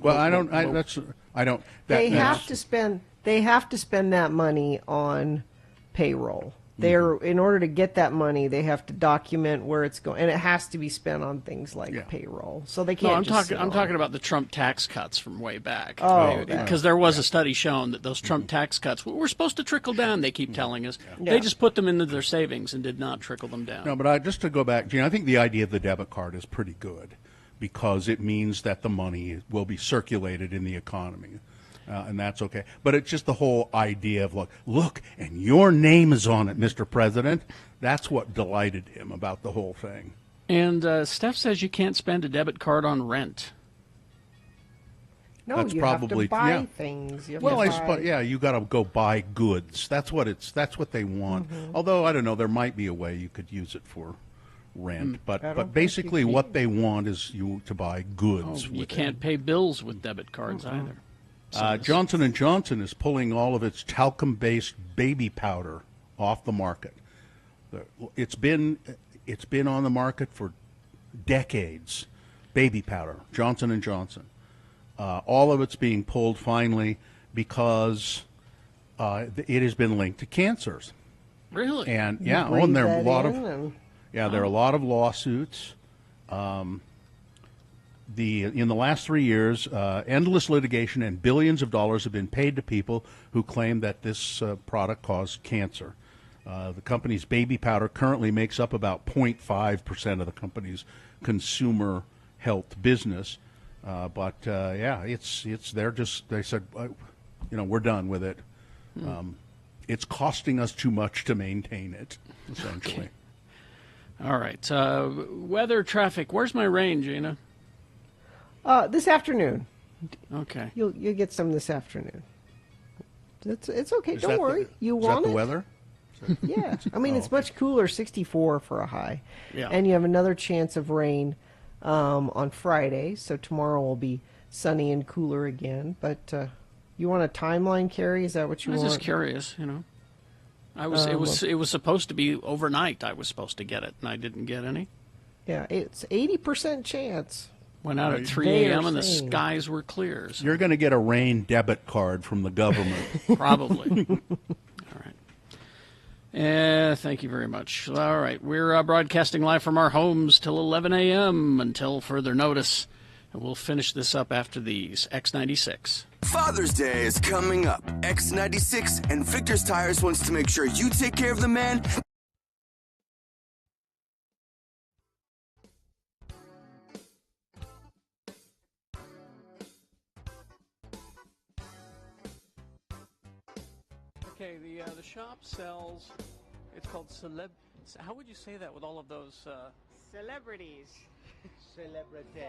have to spend that money on payroll. In order to get that money, they have to document where it's going, and it has to be spent on things like payroll. So they can't. I'm talking about the Trump tax cuts from way back. Oh, because there was a study shown that those Trump tax cuts were supposed to trickle down. They keep telling us they just put them into their savings and did not trickle them down. No, but just to go back, Gene, I think the idea of the debit card is pretty good because it means that the money will be circulated in the economy. And that's okay. But it's just the whole idea of, look, and your name is on it, Mr. President. That's what delighted him about the whole thing. And Steph says you can't spend a debit card on rent. No, that's you probably, have to buy things. You got to go buy goods. That's what they want. Although, I don't know, there might be a way you could use it for rent. But basically what they want is you to buy goods. You can't pay bills with debit cards either. Johnson & Johnson is pulling all of its talcum-based baby powder off the market. It's been on the market for decades. Baby powder, Johnson & Johnson. All of it's being pulled finally because it has been linked to cancers. Really? And there are a lot of lawsuits. In the last 3 years, endless litigation and billions of dollars have been paid to people who claim that this product caused cancer. The company's baby powder currently makes up about 0.5% of the company's consumer health business. Yeah, it's they're just they said, we're done with it. It's costing us too much to maintain it, essentially. Okay. All right. Weather, traffic. Where's my rain, Gina? This afternoon. Okay. You'll get some this afternoon. It's okay. Is Don't that worry. the- You is want that the it? weather? Yeah. I mean, Oh, it's much cooler, 64 for a high. Yeah. And you have another chance of rain on Friday, so tomorrow will be sunny and cooler again. But you want a timeline, Carrie? Is that what you I was want? just curious, It was supposed to be overnight. I was supposed to get it, and I didn't get any. Yeah, it's 80% chance. Went out at 3 They are a.m. and the saying. skies were clear. So You're going to get a rain debit card from the government. probably. All right. Thank you very much. All right. We're broadcasting live from our homes till 11 a.m. until further notice. And we'll finish this up after these. X96. Father's Day is coming up. X96 and Victor's Tires wants to make sure you take care of the man. Okay, the shop sells. It's called celeb. How would you say that with all of those Celebrities. celebrities?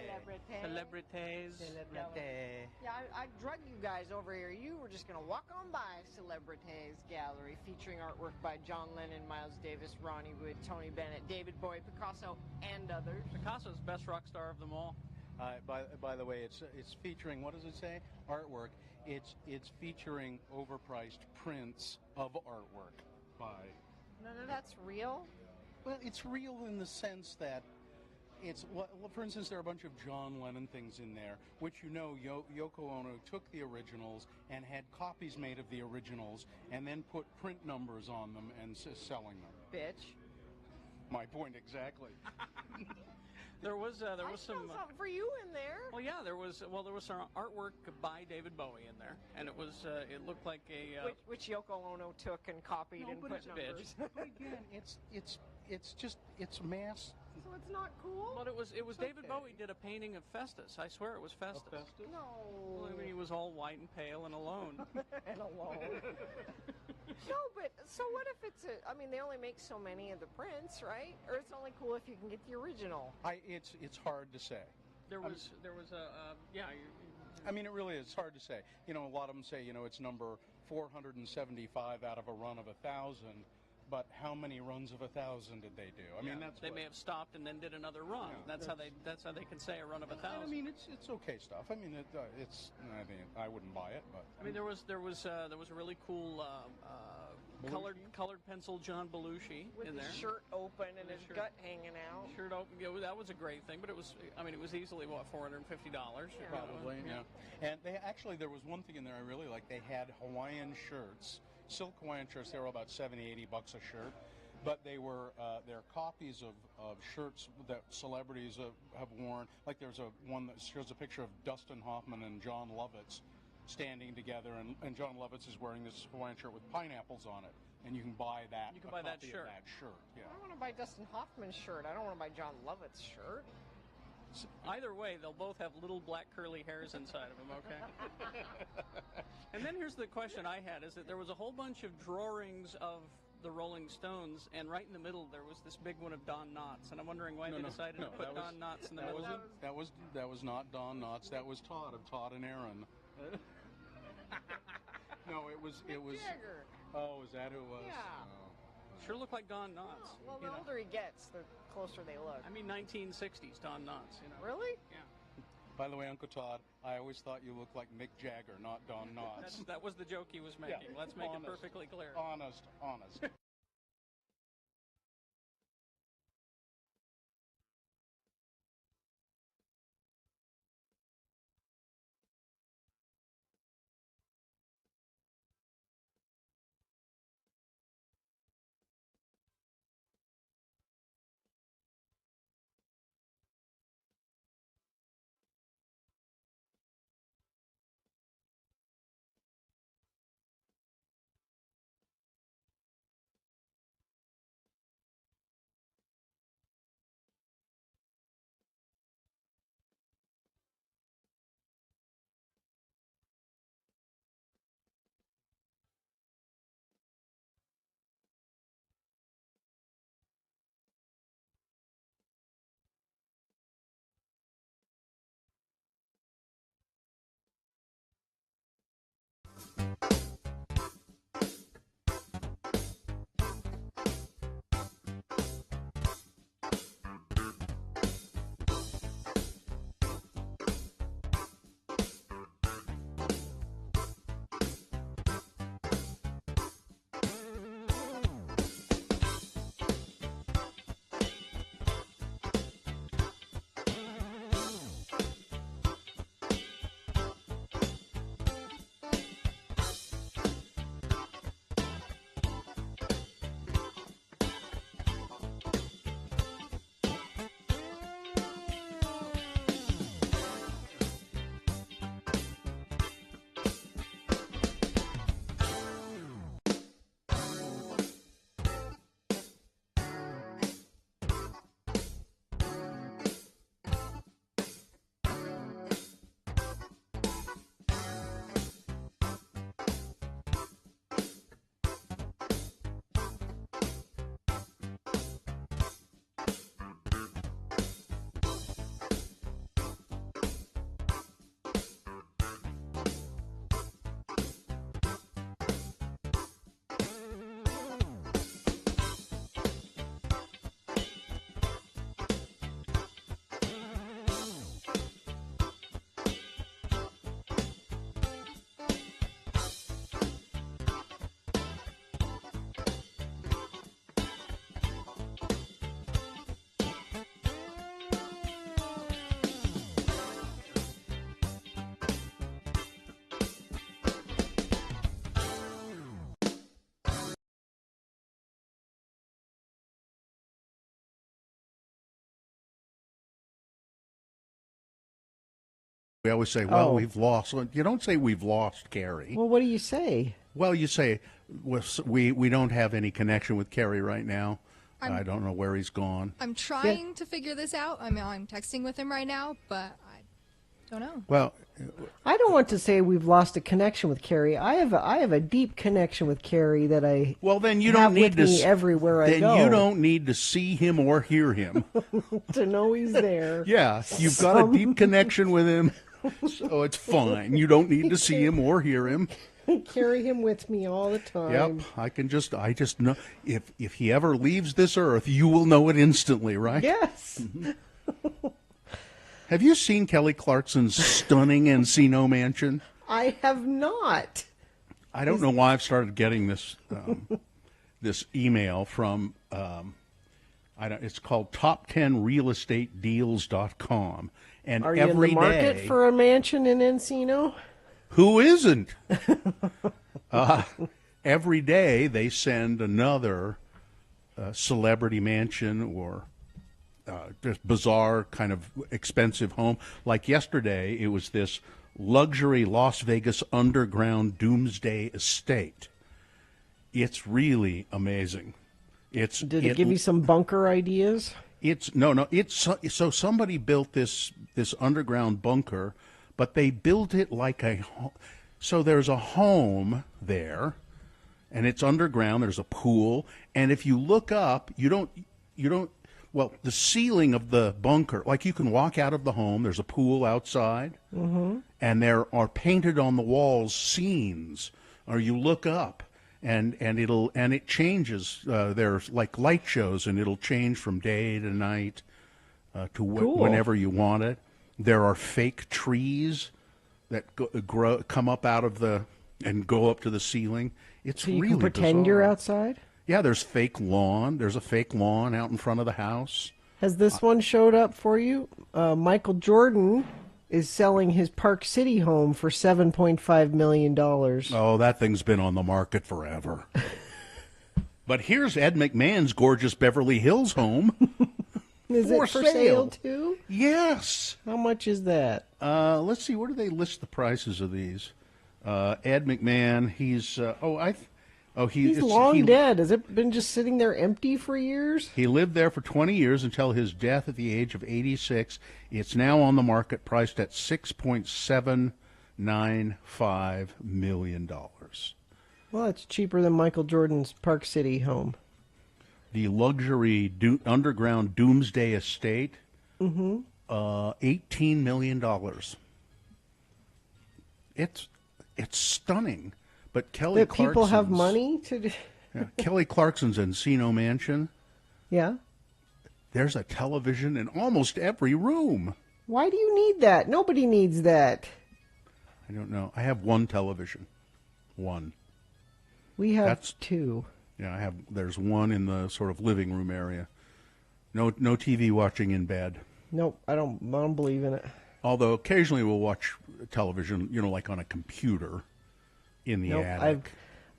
Yeah, I drug you guys over here. You were just going to walk on by Celebrities Gallery featuring artwork by John Lennon, Miles Davis, Ronnie Wood, Tony Bennett, David Bowie, Picasso, and others. Picasso's best rock star of them all. By the way, it's featuring, what does it say? Artwork. It's featuring overpriced prints of artwork by. None of that's real? Well, it's real in the sense that it's, for instance, there are a bunch of John Lennon things in there, which Yoko Ono took the originals and had copies made of the originals and then put print numbers on them and selling them. Bitch. My point exactly. There was some something for you in there. Well, yeah, there was some artwork by David Bowie in there, and it looked like a which Yoko Ono took and copied and put numbers. But again, it's mass. So it's not cool. But it was David Bowie did a painting of Festus. I swear it was Festus. No. Well, I mean, he was all white and pale and alone. And alone. No, but so what if it's I mean, they only make so many of the prints, right? Or it's only cool if you can get the original. It's hard to say. There was yeah. I mean, it really is hard to say. A lot of them say, it's number 475 out of a run of 1,000. But how many runs of 1,000 did they do? I mean, they may have stopped and then did another run. Yeah, that's how they can say a run of 1,000. I mean, it's okay stuff. I mean, I wouldn't buy it, but I mean, there was a really cool colored pencil John Belushi with in there. His shirt open and his gut hanging out. Shirt open. Yeah, that was a great thing. But it was easily $450. Probably, yeah. And there was one thing in there I really liked. They had Hawaiian shirts. Silk Hawaiian shirts, they were about $70-80 a shirt, but they're copies of shirts that celebrities have worn. Like there's one that shows a picture of Dustin Hoffman and John Lovitz standing together, and John Lovitz is wearing this Hawaiian shirt with pineapples on it, and you can buy that. You can buy that shirt. Yeah. I want to buy Dustin Hoffman's shirt. I don't want to buy John Lovett's shirt. Either way, they'll both have little black curly hairs inside of them, okay? And then here's the question I had, is that there was a whole bunch of drawings of the Rolling Stones, and right in the middle there was this big one of Don Knotts, and I'm wondering why they decided to put Don Knotts in the middle. That was not Don Knotts. That was Todd of Todd and Aaron. No, it was. Jagger. Oh, is that who it was? Yeah. Oh. Sure look like Don Knotts. Well, the older he gets, the closer they look. I mean, 1960s Don Knotts. Really? Yeah. By the way, Uncle Todd, I always thought you looked like Mick Jagger, not Don Knotts. That was the joke he was making. Yeah. Let's make Honest. it perfectly clear. Honest. We always say, well, Oh. we've lost. You don't say we've lost Carrie. Well, what do you say? Well, you say, we don't have any connection with Carrie right now. I don't know where he's gone. I'm trying to figure this out. I mean, I'm texting with him right now, but I don't know. Well, I don't want to say we've lost a connection with Carrie. I have a deep connection with Carrie that I then you have don't need with to me everywhere I then go. you don't need to see him or hear him. to know he's there. Yeah, you've got a deep connection with him, so it's fine. You don't need to see him or hear him. Carry him with me all the time. Yep, I just know if he ever leaves this earth, you will know it instantly, right? Yes. Have you seen Kelly Clarkson's stunning Encino mansion? I have not. I don't know why I've started getting this this email from it's called top10realestatedeals.com, and Are you in every the market day, for a mansion in Encino? who isn't? Every day they send another celebrity mansion or just bizarre kind of expensive home. Like yesterday, it was this luxury Las Vegas underground doomsday estate. It's really amazing. Did it give you some bunker ideas? It's no. It's so somebody built this underground bunker, but they built it like so there's a home there, and it's underground. There's a pool, and if you look up, you don't. Well, the ceiling of the bunker, like you can walk out of the home. There's a pool outside, and there are painted on the walls scenes. Or you look up, and it changes. There's like light shows, and it'll change from day to night to whenever you want it. There are fake trees that come up out of and go up to the ceiling. It's so you really can pretend bizarre. you're outside? Yeah, there's fake lawn. There's a fake lawn out in front of the house. Has this one showed up for you? Michael Jordan is selling his Park City home for $7.5 million. Oh, that thing's been on the market forever. But here's Ed McMahon's gorgeous Beverly Hills home. Is it for sale too? Yes. How much is that? Let's see. Where do they list the prices of these? Ed McMahon. He's He's long dead. Has it been just sitting there empty for years? He lived there for 20 years until his death at the age of 86. It's now on the market, priced at $6.795 million. Well, it's cheaper than Michael Jordan's Park City home. The luxury underground doomsday estate, $18 million. It's stunning. But Kelly That people have Clarkson's- money to. Kelly Clarkson's Encino mansion. Yeah. There's a television in almost every room. Why do you need that? Nobody needs that. I don't know. I have one television. One. We have two. Yeah, there's one in the sort of living room area. No TV watching in bed. Nope, I don't believe in it. Although occasionally we'll watch television, like on a computer in the attic.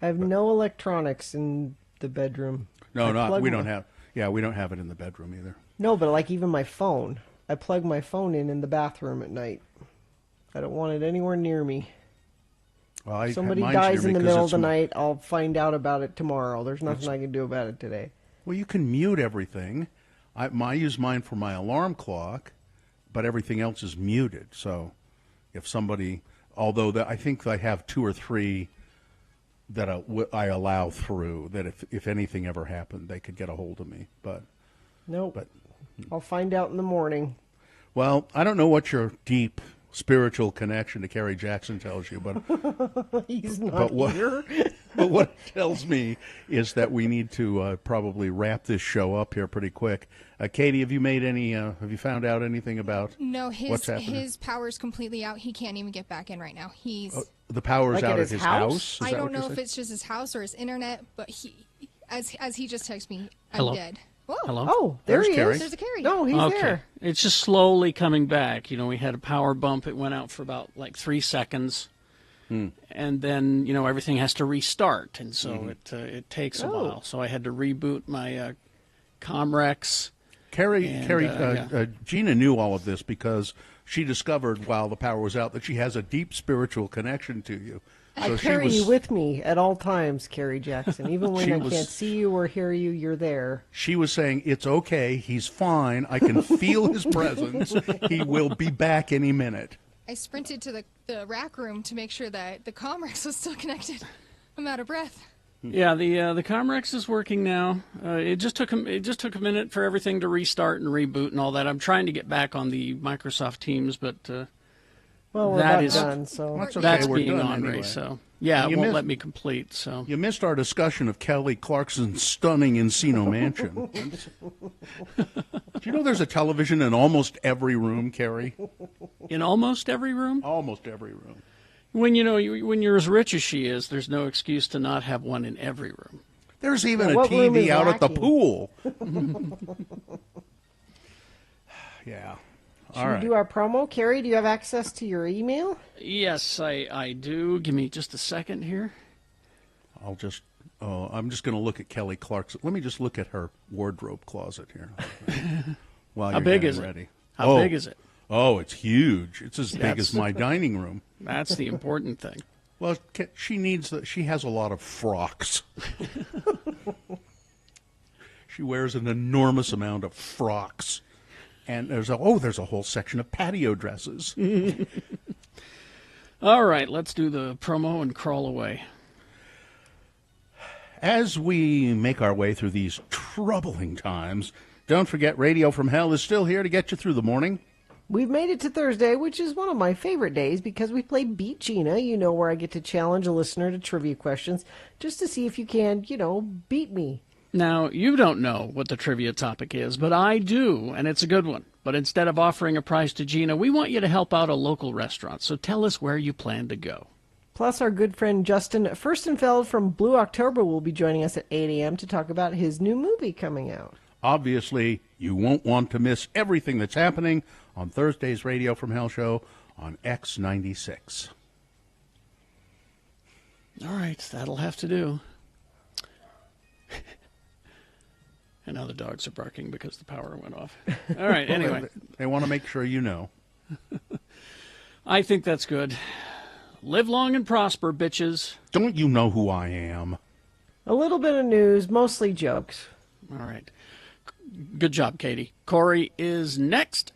I have no electronics in the bedroom. We don't have it in the bedroom either. No, but like even my phone. I plug my phone in the bathroom at night. I don't want it anywhere near me. Well, If somebody dies in the middle of the night, I'll find out about it tomorrow. There's nothing I can do about it today. Well, you can mute everything. I use mine for my alarm clock, but everything else is muted. So if somebody, I think I have 2 or 3 that I allow through, that if anything ever happened, they could get a hold of me. But nope. But I'll find out in the morning. Well, I don't know what your deep spiritual connection to Kerry Jackson tells you, but he's not here. But what it tells me is that we need to probably wrap this show up here pretty quick. Katie, have you made any? Have you found out anything about what's happening? His power's completely out. He can't even get back in right now. The power's out at his house? I don't know if it's just his house or his internet, but as he just texted me, I'm Hello? dead. Whoa. Hello? Oh, there he Carrie. is. There's a Carrie. No, he's there. It's just slowly coming back. We had a power bump. It went out for about 3 seconds. And then, everything has to restart. And so it takes a while. So I had to reboot my Comrex. Gina knew all of this because she discovered while the power was out that she has a deep spiritual connection to you. So I carry you with me at all times, Carrie Jackson. Even when I can't see you or hear you, you're there. She was saying, it's okay, he's fine, I can feel his presence, he will be back any minute. I sprinted to the rack room to make sure that the Comrex was still connected. I'm out of breath. Yeah, the Comrex is working now. It just took a minute for everything to restart and reboot and all that. I'm trying to get back on the Microsoft Teams, but well, we're about done, so that's we're being done on anyway. so yeah, it won't let me complete. So you missed our discussion of Kelly Clarkson's stunning Encino Mansion. Do you know there's a television in almost every room, Carrie? In almost every room? Almost every room. When when you're as rich as she is, there's no excuse to not have one in every room. There's even a TV out at the pool. Yeah. Should we do our promo? Carrie, do you have access to your email? Yes, I do. Give me just a second here. I'm just going to look at Kelly Clarkson. Let me just look at her wardrobe closet here. While How you're big getting is it? ready. How big is it? Oh, it's huge. It's as big as my dining room. That's the important thing. Well, she has a lot of frocks. She wears an enormous amount of frocks. And there's a whole section of patio dresses. All right, let's do the promo and crawl away. As we make our way through these troubling times, don't forget Radio from Hell is still here to get you through the morning. We've made it to Thursday, which is one of my favorite days because we play Beat Gina, where I get to challenge a listener to trivia questions just to see if you can, beat me. Now, you don't know what the trivia topic is, but I do, and it's a good one. But instead of offering a prize to Gina, we want you to help out a local restaurant, so tell us where you plan to go. Plus, our good friend Justin Furstenfeld from Blue October will be joining us at 8 a.m. to talk about his new movie coming out. Obviously, you won't want to miss everything that's happening on Thursday's Radio from Hell show on X96. All right, that'll have to do. And now the dogs are barking because the power went off. All right, anyway. They want to make sure you know. I think that's good. Live long and prosper, bitches. Don't you know who I am? A little bit of news, mostly jokes. All right. Good job, Katie. Corey is next.